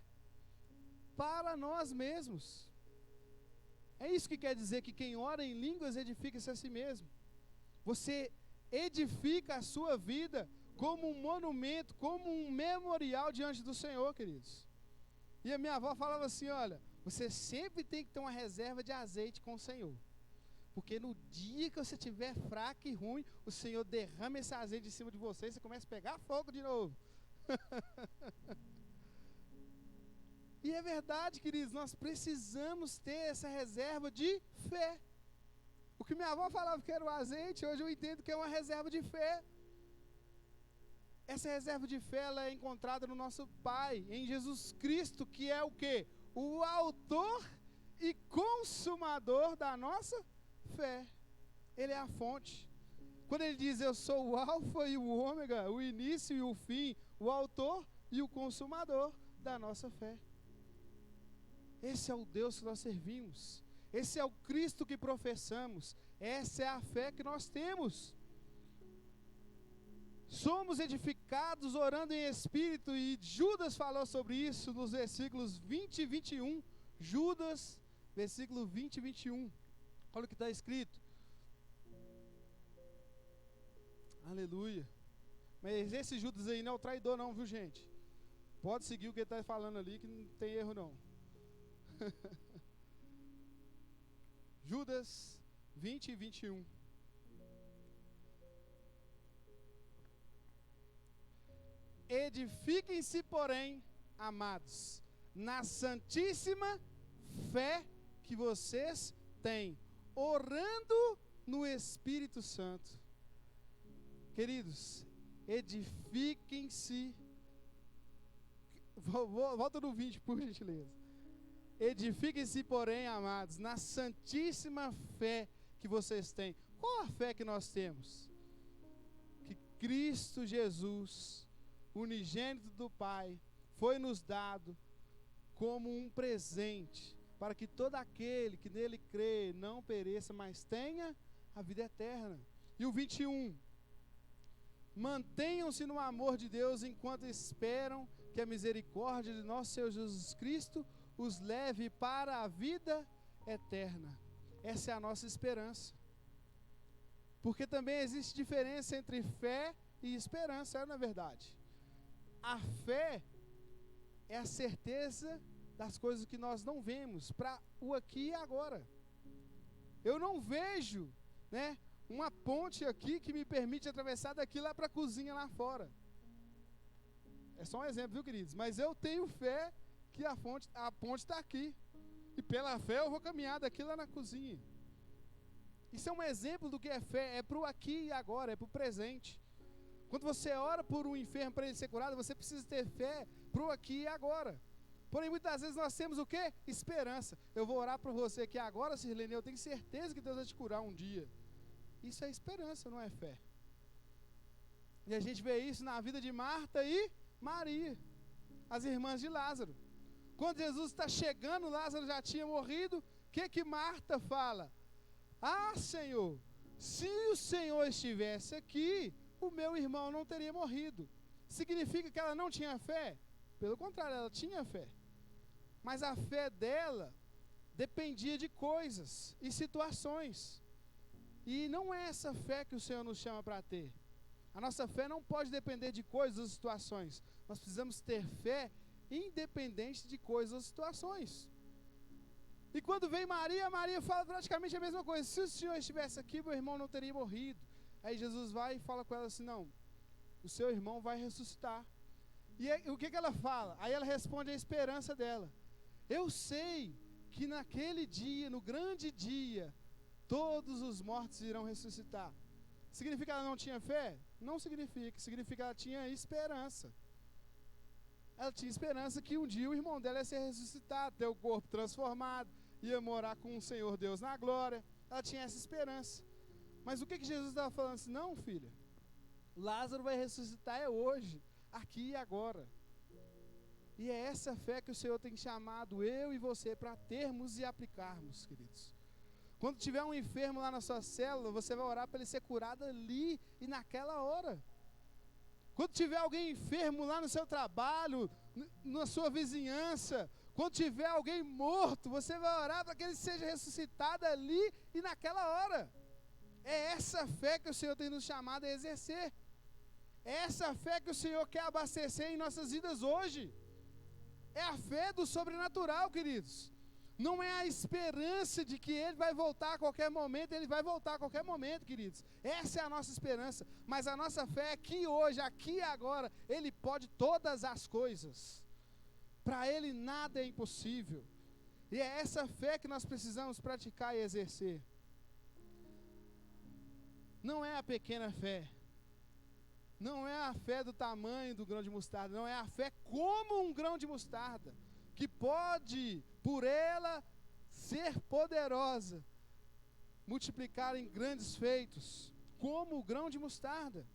para nós mesmos. É isso que quer dizer que quem ora em línguas edifica-se a si mesmo. Você edifica a sua vida como um monumento, como um memorial diante do Senhor, queridos. E a minha avó falava assim: olha, você sempre tem que ter uma reserva de azeite com o Senhor, porque no dia que você estiver fraco e ruim, o Senhor derrama esse azeite em cima de você e você começa a pegar fogo de novo. E é verdade, queridos, nós precisamos ter essa reserva de fé. O que minha avó falava que era o azeite, hoje eu entendo que é uma reserva de fé. Essa reserva de fé, ela é encontrada no nosso Pai, em Jesus Cristo, que é o quê? O autor e consumador da nossa fé. Ele é a fonte. Quando ele diz: eu sou o alfa e o ômega, o início e o fim, o autor e o consumador da nossa fé. Esse é o Deus que nós servimos. Esse é o Cristo que professamos. Essa é a fé que nós temos. Somos edificados orando em espírito, e Judas falou sobre isso nos versículos 20 e 21. Judas, versículo 20 e 21. Olha o que está escrito. Aleluia. Mas esse Judas aí não é o traidor não, viu, gente? Pode seguir o que ele está falando ali, que não tem erro não. Judas 20 e 21. Edifiquem-se, porém, amados, na santíssima fé que vocês têm, orando no Espírito Santo. Queridos, edifiquem-se. Volta no 20, por gentileza. Edifiquem-se, porém, amados, na santíssima fé que vocês têm. Qual a fé que nós temos? Que Cristo Jesus, unigênito do Pai, foi nos dado como um presente, para que todo aquele que nele crê não pereça, mas tenha a vida eterna. E o 21. Mantenham-se no amor de Deus enquanto esperam que a misericórdia de nosso Senhor Jesus Cristo os leve para a vida eterna. Essa é a nossa esperança. Porque também existe diferença entre fé e esperança, na verdade. A fé é a certeza das coisas que nós não vemos, para o aqui e agora. Eu não vejo, né, uma ponte aqui que me permite atravessar daqui lá para a cozinha lá fora. É só um exemplo, viu, queridos? Mas eu tenho fé que a ponte está aqui. E pela fé eu vou caminhar daqui lá na cozinha. Isso é um exemplo do que é fé, é para o aqui e agora, é para o presente. Quando você ora por um enfermo para ele ser curado, você precisa ter fé para o aqui e agora. Porém, muitas vezes nós temos o quê? Esperança. Eu vou orar por você aqui agora, Sirlene, eu tenho certeza que Deus vai te curar um dia. Isso é esperança, não é fé. E a gente vê isso na vida de Marta e Maria, as irmãs de Lázaro. Quando Jesus está chegando, Lázaro já tinha morrido, o que Marta fala? Ah, Senhor, se o Senhor estivesse aqui, o meu irmão não teria morrido. Significa que ela não tinha fé? Pelo contrário, ela tinha fé. Mas a fé dela dependia de coisas e situações. E não é essa fé que o Senhor nos chama para ter. A nossa fé não pode depender de coisas ou situações. Nós precisamos ter fé independente de coisas ou situações. E quando vem Maria, Maria fala praticamente a mesma coisa. Se o Senhor estivesse aqui, meu irmão não teria morrido. Aí Jesus vai e fala com ela assim, não, o seu irmão vai ressuscitar. E aí, o que ela fala? Aí ela responde a esperança dela. Eu sei que naquele dia, no grande dia, todos os mortos irão ressuscitar. Significa que ela não tinha fé? Não significa. Significa que ela tinha esperança. Ela tinha esperança que um dia o irmão dela ia ser ressuscitado, ter o corpo transformado, ia morar com o Senhor Deus na glória. Ela tinha essa esperança. Mas o que Jesus estava falando assim? Não, filha, Lázaro vai ressuscitar é hoje, aqui e agora. E é essa fé que o Senhor tem chamado eu e você para termos e aplicarmos, queridos. Quando tiver um enfermo lá na sua célula, você vai orar para ele ser curado ali e naquela hora. Quando tiver alguém enfermo lá no seu trabalho, na sua vizinhança, quando tiver alguém morto, você vai orar para que ele seja ressuscitado ali e naquela hora. É essa fé que o Senhor tem nos chamado a exercer. É essa fé que o Senhor quer abastecer em nossas vidas hoje. É a fé do sobrenatural, queridos. Não é a esperança de que Ele vai voltar a qualquer momento. Ele vai voltar a qualquer momento, queridos. Essa é a nossa esperança. Mas a nossa fé é que hoje, aqui e agora, Ele pode todas as coisas. Para Ele nada é impossível. E é essa fé que nós precisamos praticar e exercer. Não é a pequena fé. Não é a fé do tamanho do grão de mostarda. Não é a fé como um grão de mostarda, que pode, por ela, ser poderosa, multiplicar em grandes feitos, como o grão de mostarda.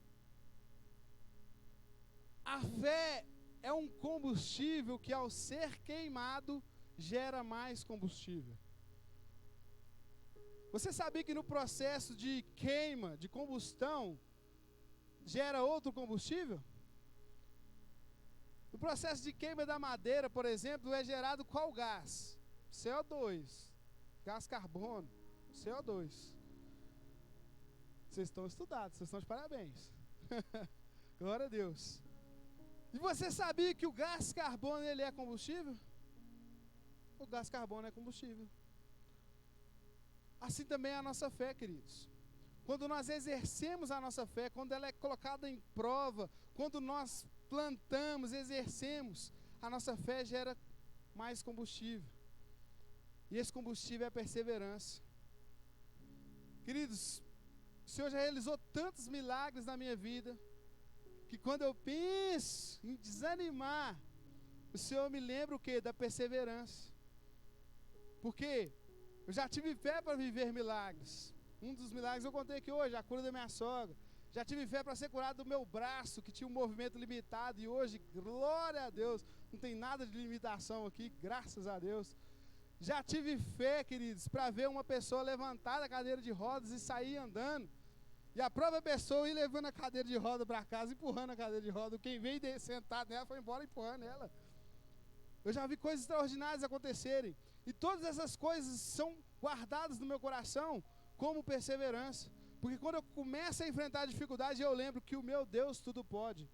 A fé é um combustível que, ao ser queimado, gera mais combustível. Você sabia que no processo de queima, de combustão, gera outro combustível? No processo de queima da madeira, por exemplo, é gerado qual gás? CO2, gás carbono, CO2. Vocês estão estudados, vocês estão de parabéns. Glória a Deus. E você sabia que o gás carbono ele é combustível? O gás carbono é combustível. Assim também é a nossa fé, queridos. Quando nós exercemos a nossa fé, quando ela é colocada em prova, quando nós plantamos, exercemos, a nossa fé gera mais combustível. E esse combustível é a perseverança. Queridos, o Senhor já realizou tantos milagres na minha vida, que quando eu penso em desanimar, o Senhor me lembra o quê? Da perseverança. Porque eu já tive fé para viver milagres. Um dos milagres eu contei aqui hoje, a cura da minha sogra. Já tive fé para ser curado do meu braço, que tinha um movimento limitado. E hoje, glória a Deus, não tem nada de limitação aqui, graças a Deus. Já tive fé, queridos, para ver uma pessoa levantar da cadeira de rodas e sair andando. E a própria pessoa ir levando a cadeira de roda para casa, empurrando a cadeira de roda. Quem veio sentado nela foi embora empurrando ela. Eu já vi coisas extraordinárias acontecerem. E todas essas coisas são guardadas no meu coração como perseverança. Porque quando eu começo a enfrentar a dificuldade, eu lembro que o meu Deus tudo pode.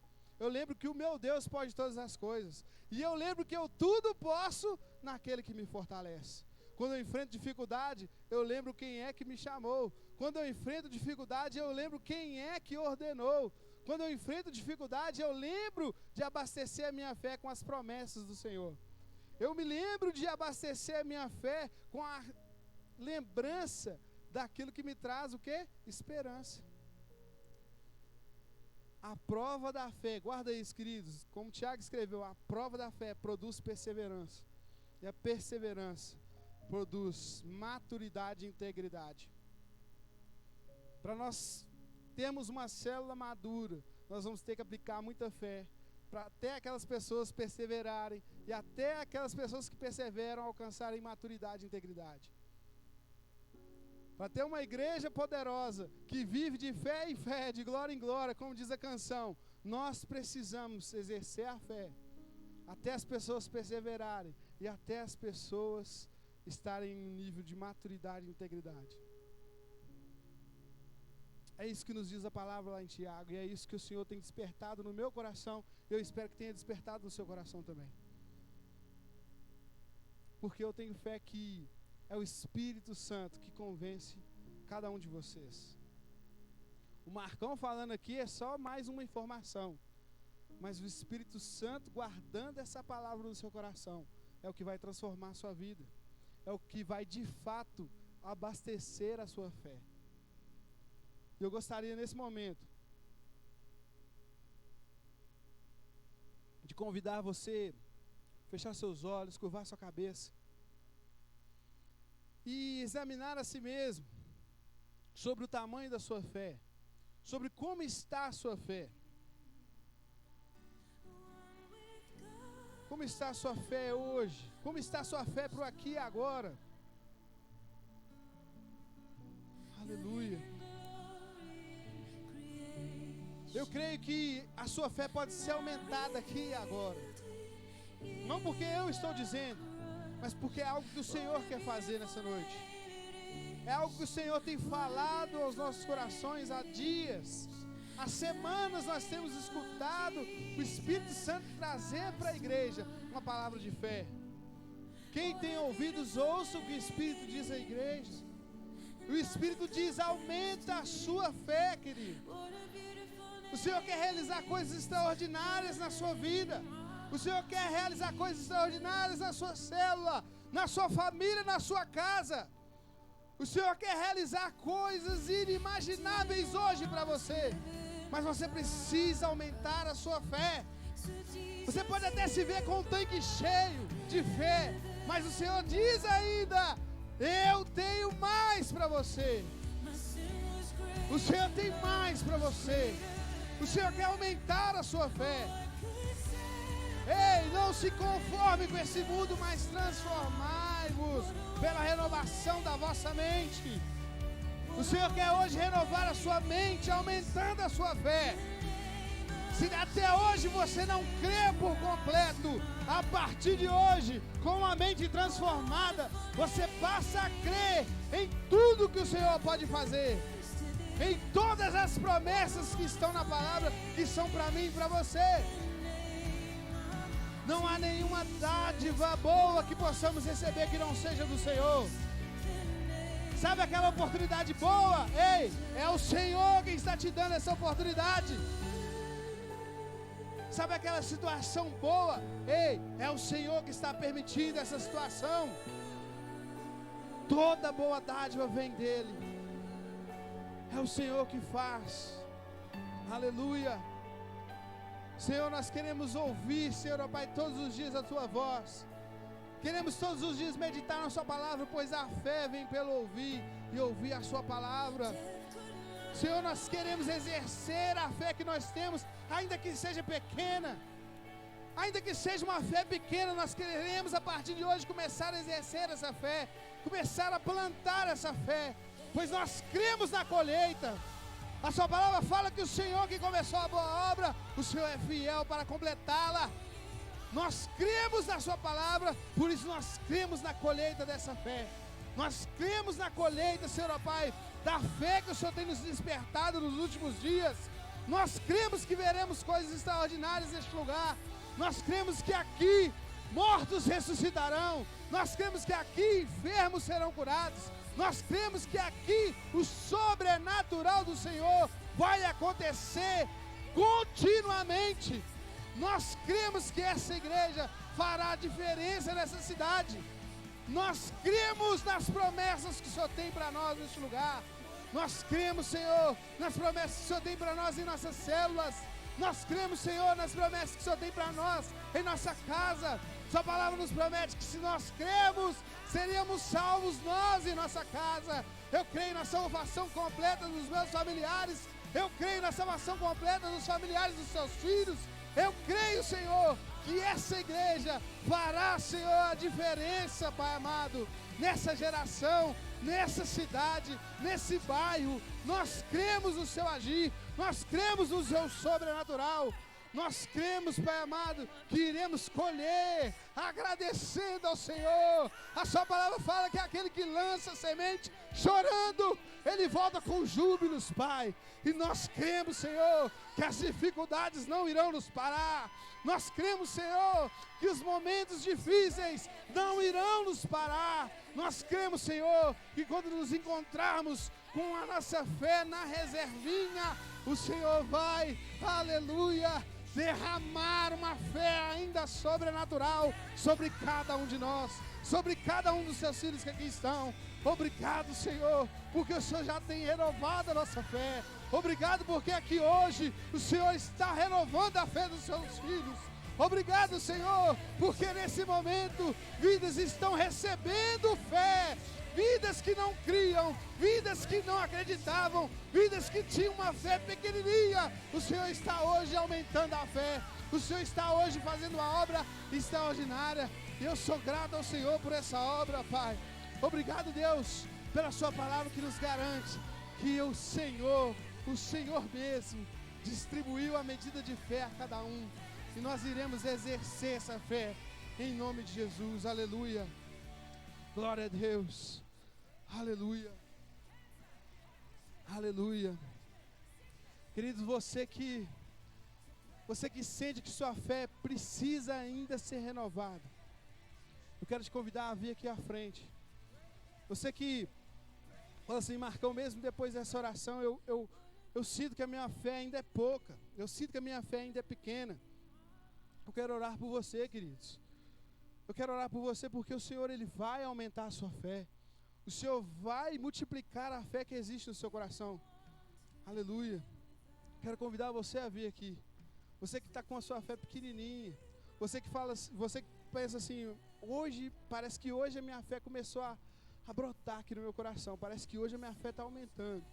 Eu lembro que o meu Deus pode todas as coisas. E eu lembro que eu tudo posso naquele que me fortalece. Quando eu enfrento dificuldade, eu lembro quem é que me chamou. Quando eu enfrento dificuldade, eu lembro quem é que ordenou. Quando eu enfrento dificuldade, eu lembro de abastecer a minha fé com as promessas do Senhor. Eu me lembro de abastecer a minha fé com a lembrança daquilo que me traz o quê? Esperança. A prova da fé, guarda isso, queridos, como Tiago escreveu, a prova da fé produz perseverança. E a perseverança produz maturidade e integridade. Para nós termos uma célula madura, nós vamos ter que aplicar muita fé, para até aquelas pessoas perseverarem, e até aquelas pessoas que perseveram alcançarem maturidade e integridade. Para ter uma igreja poderosa, que vive de fé em fé, de glória em glória, como diz a canção, nós precisamos exercer a fé, até as pessoas perseverarem, e até as pessoas estarem em um nível de maturidade e integridade. É isso que nos diz a palavra lá em Tiago, e é isso que o Senhor tem despertado no meu coração, e eu espero que tenha despertado no seu coração também. Porque eu tenho fé que é o Espírito Santo que convence cada um de vocês. O Marcão falando aqui é só mais uma informação, mas o Espírito Santo guardando essa palavra no seu coração é o que vai transformar a sua vida, é o que vai de fato abastecer a sua fé. Eu gostaria nesse momento de convidar você a fechar seus olhos, curvar sua cabeça e examinar a si mesmo sobre o tamanho da sua fé, sobre como está a sua fé. Como está a sua fé hoje? Como está a sua fé para o aqui e agora? Aleluia. Eu creio que a sua fé pode ser aumentada aqui e agora. Não porque eu estou dizendo, mas porque é algo que o Senhor quer fazer nessa noite. É algo que o Senhor tem falado aos nossos corações há dias. Há semanas nós temos escutado o Espírito Santo trazer para a igreja uma palavra de fé. Quem tem ouvidos, ouça o que o Espírito diz à igreja. O Espírito diz, aumenta a sua fé, querido. O Senhor quer realizar coisas extraordinárias na sua vida. O Senhor quer realizar coisas extraordinárias na sua célula, na sua família, na sua casa. O Senhor quer realizar coisas inimagináveis hoje para você. Mas você precisa aumentar a sua fé. Você pode até se ver com um tanque cheio de fé, mas o Senhor diz ainda, eu tenho mais para você. O Senhor tem mais para você. O Senhor quer aumentar a sua fé. Ei, não se conforme com esse mundo, mas transformai-vos pela renovação da vossa mente. O Senhor quer hoje renovar a sua mente, aumentando a sua fé. Se até hoje você não crê por completo, a partir de hoje, com a mente transformada, você passa a crer em tudo que o Senhor pode fazer. Em todas as promessas que estão na palavra, que são para mim e para você. Não há nenhuma dádiva boa que possamos receber que não seja do Senhor. Sabe aquela oportunidade boa? Ei, é o Senhor quem está te dando essa oportunidade. Sabe aquela situação boa? Ei, é o Senhor que está permitindo essa situação. Toda boa dádiva vem dEle. É o Senhor que faz. Aleluia. Senhor, nós queremos ouvir, Senhor, ó Pai, todos os dias a Tua voz. Queremos todos os dias meditar na Sua palavra, pois a fé vem pelo ouvir e ouvir a Sua palavra. Senhor, nós queremos exercer a fé que nós temos, ainda que seja pequena. Ainda que seja uma fé pequena, nós queremos a partir de hoje começar a exercer essa fé, começar a plantar essa fé, pois nós cremos na colheita. A Sua palavra fala que o Senhor que começou a boa obra, o Senhor é fiel para completá-la. Nós cremos na Sua palavra, por isso nós cremos na colheita dessa fé. Nós cremos na colheita, Senhor, ó Pai, da fé que o Senhor tem nos despertado nos últimos dias. Nós cremos que veremos coisas extraordinárias neste lugar. Nós cremos que aqui mortos ressuscitarão. Nós cremos que aqui enfermos serão curados. Nós cremos que aqui o sobrenatural do Senhor vai acontecer continuamente. Nós cremos que essa igreja fará diferença nessa cidade. Nós cremos nas promessas que o Senhor tem para nós neste lugar. Nós cremos, Senhor, nas promessas que o Senhor tem para nós em nossas células. Nós cremos, Senhor, nas promessas que o Senhor tem para nós em nossa casa. Sua palavra nos promete que se nós cremos, seríamos salvos nós e nossa casa. Eu creio na salvação completa dos meus familiares. Eu creio na salvação completa dos familiares dos seus filhos. Eu creio, Senhor, que essa igreja fará, Senhor, a diferença, Pai amado, nessa geração, nessa cidade, nesse bairro. Nós cremos no seu agir, nós cremos no seu sobrenatural. Nós cremos, Pai amado, que iremos colher, agradecendo ao Senhor. A sua palavra fala que aquele que lança a semente chorando, ele volta com júbilos, Pai. E nós cremos, Senhor, que as dificuldades não irão nos parar. Nós cremos, Senhor, que os momentos difíceis não irão nos parar. Nós cremos, Senhor, que quando nos encontrarmos com a nossa fé na reservinha, o Senhor vai, aleluia, derramar uma fé ainda sobrenatural sobre cada um de nós, sobre cada um dos seus filhos que aqui estão. Obrigado, Senhor, porque o Senhor já tem renovado a nossa fé. Obrigado porque aqui hoje o Senhor está renovando a fé dos seus filhos. Obrigado, Senhor, porque nesse momento vidas estão recebendo fé. Vidas que não criam, vidas que não acreditavam, vidas que tinham uma fé pequenininha. O Senhor está hoje aumentando a fé. O Senhor está hoje fazendo uma obra extraordinária. E eu sou grato ao Senhor por essa obra, Pai. Obrigado, Deus, pela sua palavra que nos garante que o Senhor mesmo, distribuiu a medida de fé a cada um. E nós iremos exercer essa fé em nome de Jesus. Aleluia. Glória a Deus. Aleluia. Aleluia. Queridos, você que sente que sua fé precisa ainda ser renovada, eu quero te convidar a vir aqui à frente. Você que fala assim: Marcão, mesmo depois dessa oração, eu sinto que a minha fé ainda é pouca. Eu sinto que a minha fé ainda é pequena. Eu quero orar por você, queridos. Eu quero orar por você porque o Senhor, Ele vai aumentar a sua fé. O Senhor vai multiplicar a fé que existe no seu coração. Aleluia. Quero convidar você a vir aqui. Você que está com a sua fé pequenininha. Você que pensa assim: parece que hoje a minha fé começou a brotar aqui no meu coração. Parece que hoje a minha fé está aumentando.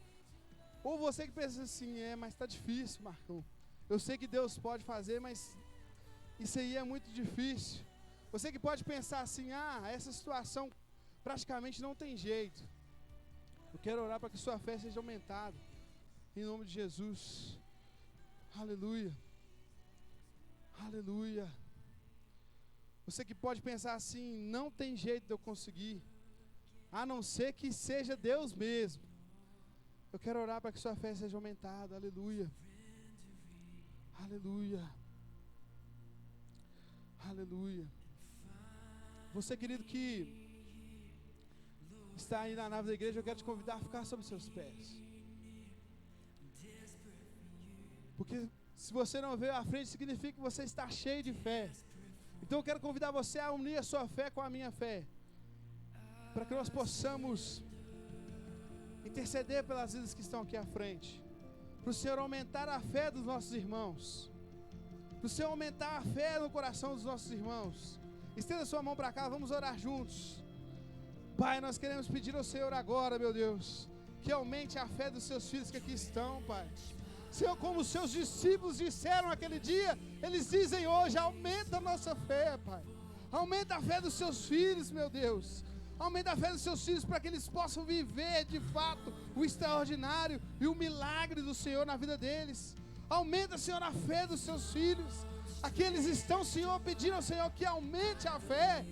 Ou você que pensa assim: mas está difícil, Marcão. Eu sei que Deus pode fazer, mas isso aí é muito difícil. Você que pode pensar assim: essa situação praticamente não tem jeito. Eu quero orar para que sua fé seja aumentada, em nome de Jesus. Aleluia. Aleluia. Você que pode pensar assim: não tem jeito de eu conseguir, a não ser que seja Deus mesmo. Eu quero orar para que sua fé seja aumentada. Aleluia. Aleluia. Aleluia. Você, querido, que está aí na nave da igreja, eu quero te convidar a ficar sobre os seus pés. Porque se você não veio à frente, significa que você está cheio de fé. Então eu quero convidar você a unir a sua fé com a minha fé, para que nós possamos interceder pelas vidas que estão aqui à frente, para o Senhor aumentar a fé dos nossos irmãos, para o Senhor aumentar a fé no coração dos nossos irmãos. Estenda sua mão para cá, vamos orar juntos. Pai, nós queremos pedir ao Senhor agora, meu Deus, que aumente a fé dos seus filhos que aqui estão, Pai. Senhor, como os seus discípulos disseram aquele dia, eles dizem hoje: aumenta a nossa fé, Pai. Aumenta a fé dos seus filhos, meu Deus. Aumenta a fé dos seus filhos para que eles possam viver de fato o extraordinário e o milagre do Senhor na vida deles. Aumenta, Senhor, a fé dos seus filhos. Aqui eles estão, Senhor, pedindo ao Senhor que aumente a fé.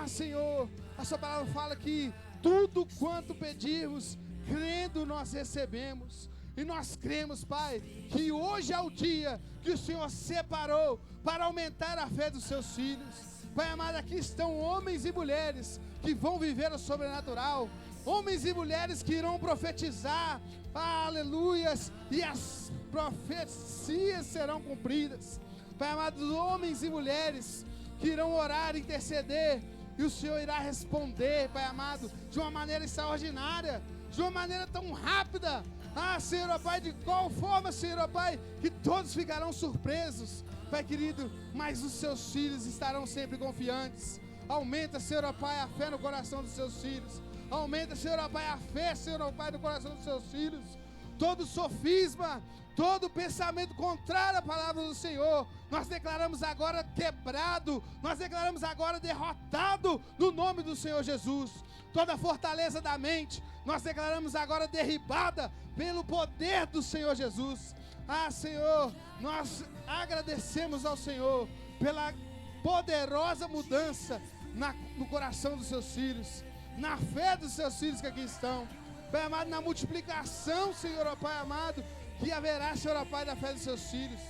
Senhor, a sua palavra fala que tudo quanto pedirmos, crendo nós recebemos. E nós cremos, Pai, que hoje é o dia que o Senhor separou para aumentar a fé dos seus filhos. Pai amado, aqui estão homens e mulheres que vão viver o sobrenatural, homens e mulheres que irão profetizar, aleluias, e as profecias serão cumpridas. Pai amado, homens e mulheres que irão orar, interceder, e o Senhor irá responder, Pai amado, de uma maneira extraordinária, de uma maneira tão rápida. Senhor, ó Pai, de qual forma, Senhor, ó Pai, que todos ficarão surpresos, Pai querido, mas os seus filhos estarão sempre confiantes. Aumenta, Senhor, ó Pai, a fé no coração dos seus filhos. Aumenta, Senhor, ó Pai, a fé, Senhor, ó Pai, no coração dos seus filhos. Todo sofisma, todo pensamento contrário à palavra do Senhor, nós declaramos agora quebrado, nós declaramos agora derrotado no nome do Senhor Jesus. Toda fortaleza da mente, nós declaramos agora derribada pelo poder do Senhor Jesus. Senhor, nós agradecemos ao Senhor pela poderosa mudança no coração dos seus filhos, na fé dos seus filhos que aqui estão. Pai amado, na multiplicação, Senhor, ó Pai amado, que haverá, Senhor, ó Pai, da fé dos seus filhos.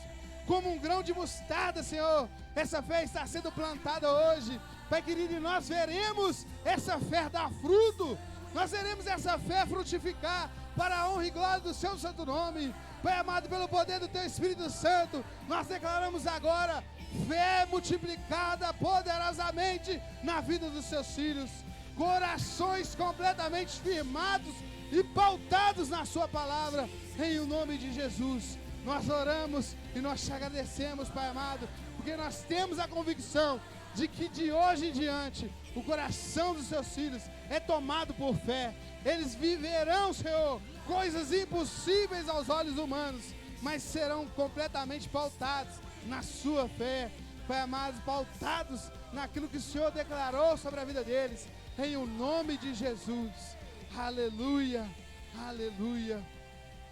Como um grão de mostarda, Senhor, essa fé está sendo plantada hoje. Pai querido, e nós veremos essa fé dar fruto. Nós veremos essa fé frutificar para a honra e glória do seu santo nome. Pai amado, pelo poder do teu Espírito Santo, nós declaramos agora fé multiplicada poderosamente na vida dos seus filhos. Corações completamente firmados e pautados na sua palavra, em o nome de Jesus. Nós oramos e nós te agradecemos, Pai amado, porque nós temos a convicção de que de hoje em diante o coração dos seus filhos é tomado por fé. Eles viverão, Senhor, coisas impossíveis aos olhos humanos, mas serão completamente pautados na sua fé, Pai amado, pautados naquilo que o Senhor declarou sobre a vida deles, em o nome de Jesus. Aleluia, aleluia.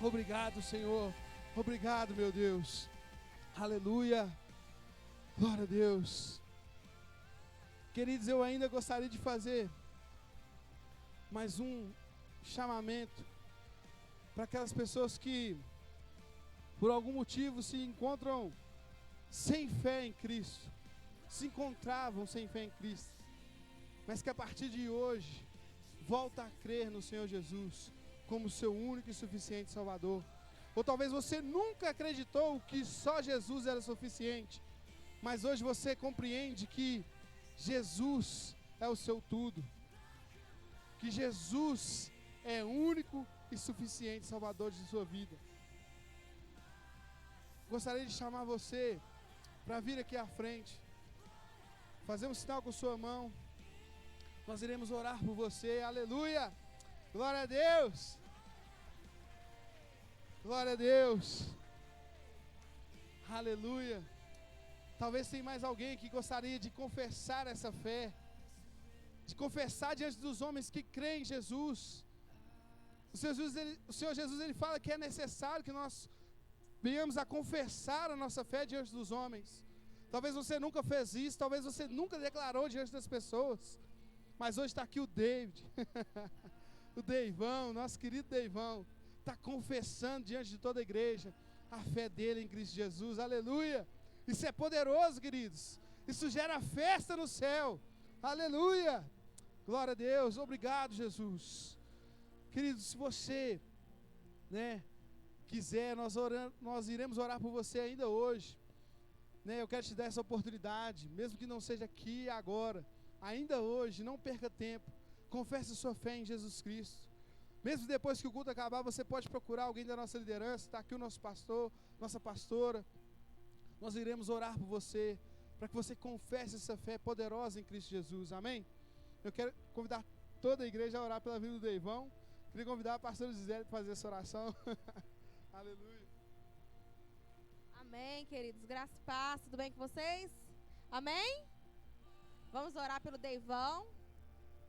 Obrigado, Senhor. Obrigado, meu Deus. Aleluia. Glória a Deus. Queridos, eu ainda gostaria de fazer mais um chamamento para aquelas pessoas que, por algum motivo, se encontram sem fé em Cristo, se encontravam sem fé em Cristo, mas que a partir de hoje volta a crer no Senhor Jesus como seu único e suficiente Salvador. Ou talvez você nunca acreditou que só Jesus era suficiente, mas hoje você compreende que Jesus é o seu tudo, que Jesus é único e suficiente Salvador de sua vida. Gostaria de chamar você para vir aqui à frente, fazer um sinal com sua mão. Nós iremos orar por você. Aleluia, glória a Deus, glória a Deus, aleluia. Talvez tenha mais alguém que gostaria de confessar essa fé, de confessar diante dos homens que creem em Jesus. O Senhor Jesus, ele fala que é necessário que nós venhamos a confessar a nossa fé diante dos homens. Talvez você nunca fez isso, talvez você nunca declarou diante das pessoas, mas hoje está aqui o David, o Deivão, nosso querido Deivão, está confessando diante de toda a igreja a fé dele em Cristo Jesus. Aleluia. Isso é poderoso, queridos. Isso gera festa no céu. Aleluia. Glória a Deus. Obrigado, Jesus. Queridos, se você, quiser, nós iremos orar por você ainda hoje. Eu quero te dar essa oportunidade, mesmo que não seja aqui e agora. Ainda hoje, não perca tempo. Confesse a sua fé em Jesus Cristo. Mesmo depois que o culto acabar, você pode procurar alguém da nossa liderança. Está aqui o nosso pastor, nossa pastora. Nós iremos orar por você, para que você confesse essa fé poderosa em Cristo Jesus, amém? Eu quero convidar toda a igreja a orar pela vida do Deivão. Queria convidar a pastora Gisele para fazer essa oração. Aleluia. Amém, queridos, graça e paz, tudo bem com vocês? Amém? Vamos orar pelo Deivão,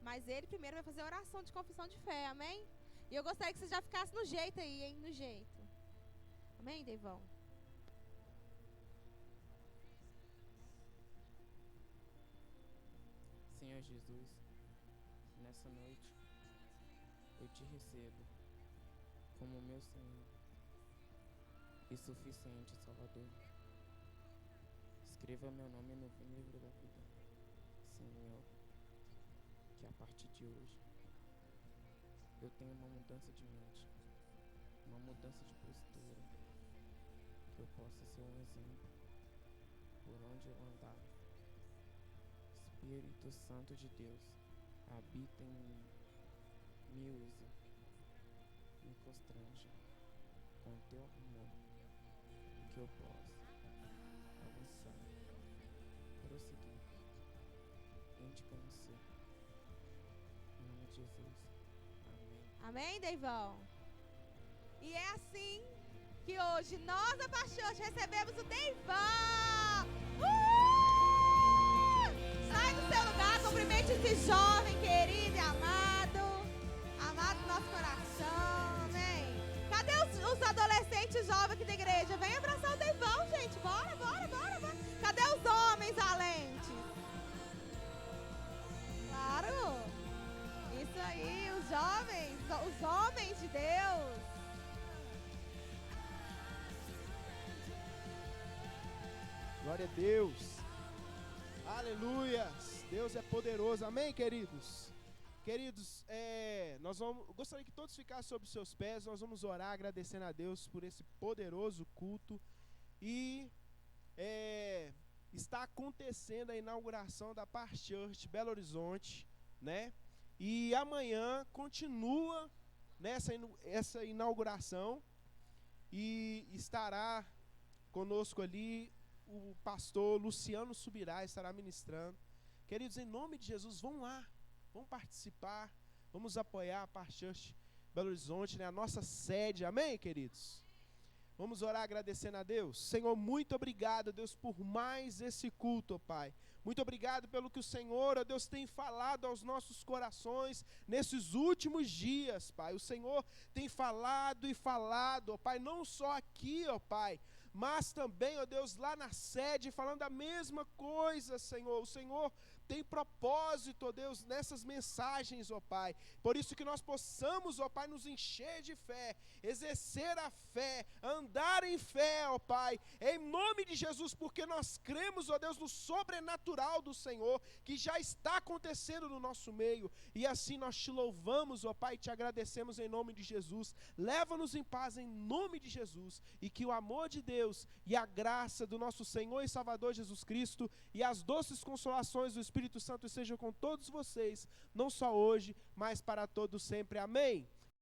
mas ele primeiro vai fazer a oração de confissão de fé, amém? E eu gostaria que você já ficasse no jeito aí, hein, no jeito. Amém, Deivão? Senhor Jesus, nessa noite eu te recebo como meu Senhor e suficiente Salvador. Escreva meu nome no livro da vida, Senhor, que a partir de hoje eu tenho uma mudança de mente, uma mudança de postura, que eu possa ser um exemplo por onde eu andar. Espírito Santo de Deus, habita em mim, me usa, me constrange com teu amor, que eu possa avançar, prosseguir, em te conhecer. Em nome de Jesus. Amém. Amém, Deivão? E é assim que hoje nós, a Pastors, recebemos o Deivão. Sai do seu lugar, cumprimente esse jovem querido e amado do nosso coração, amém? Cadê os adolescentes jovens aqui da igreja? Vem abraçar o Deivão, gente, bora. Cadê os homens valentes? Claro, isso aí, os homens de Deus. Glória a Deus. Aleluias. Deus é poderoso. Amém, queridos? Queridos, gostaria que todos ficassem sobre os seus pés. Nós vamos orar agradecendo a Deus por esse poderoso culto. E está acontecendo a inauguração da Paz Church Belo Horizonte, né? E amanhã continua essa inauguração e estará conosco ali o pastor Luciano Subirá, estará ministrando. Queridos, em nome de Jesus, vão lá, vão participar, vamos apoiar a Paz Church Belo Horizonte, né? A nossa sede, amém, queridos? Vamos orar agradecendo a Deus. Senhor, muito obrigado, Deus, por mais esse culto, ó Pai. Muito obrigado pelo que o Senhor, ó Deus, tem falado aos nossos corações nesses últimos dias, Pai. O Senhor tem falado e falado, ó Pai, não só aqui, ó Pai, mas também, ó Deus, lá na sede, falando a mesma coisa, Senhor. O Senhor tem propósito, ó Deus, nessas mensagens, ó Pai. Por isso que nós possamos, ó Pai, nos encher de fé, exercer a fé, andar em fé, ó Pai, em nome de Jesus, porque nós cremos, ó Deus, no sobrenatural do Senhor, que já está acontecendo no nosso meio, e assim nós te louvamos, ó Pai, e te agradecemos em nome de Jesus. Leva-nos em paz em nome de Jesus, e que o amor de Deus e a graça do nosso Senhor e Salvador Jesus Cristo e as doces consolações do Espírito Santo estejam com todos vocês, não só hoje, mas para todos sempre. Amém.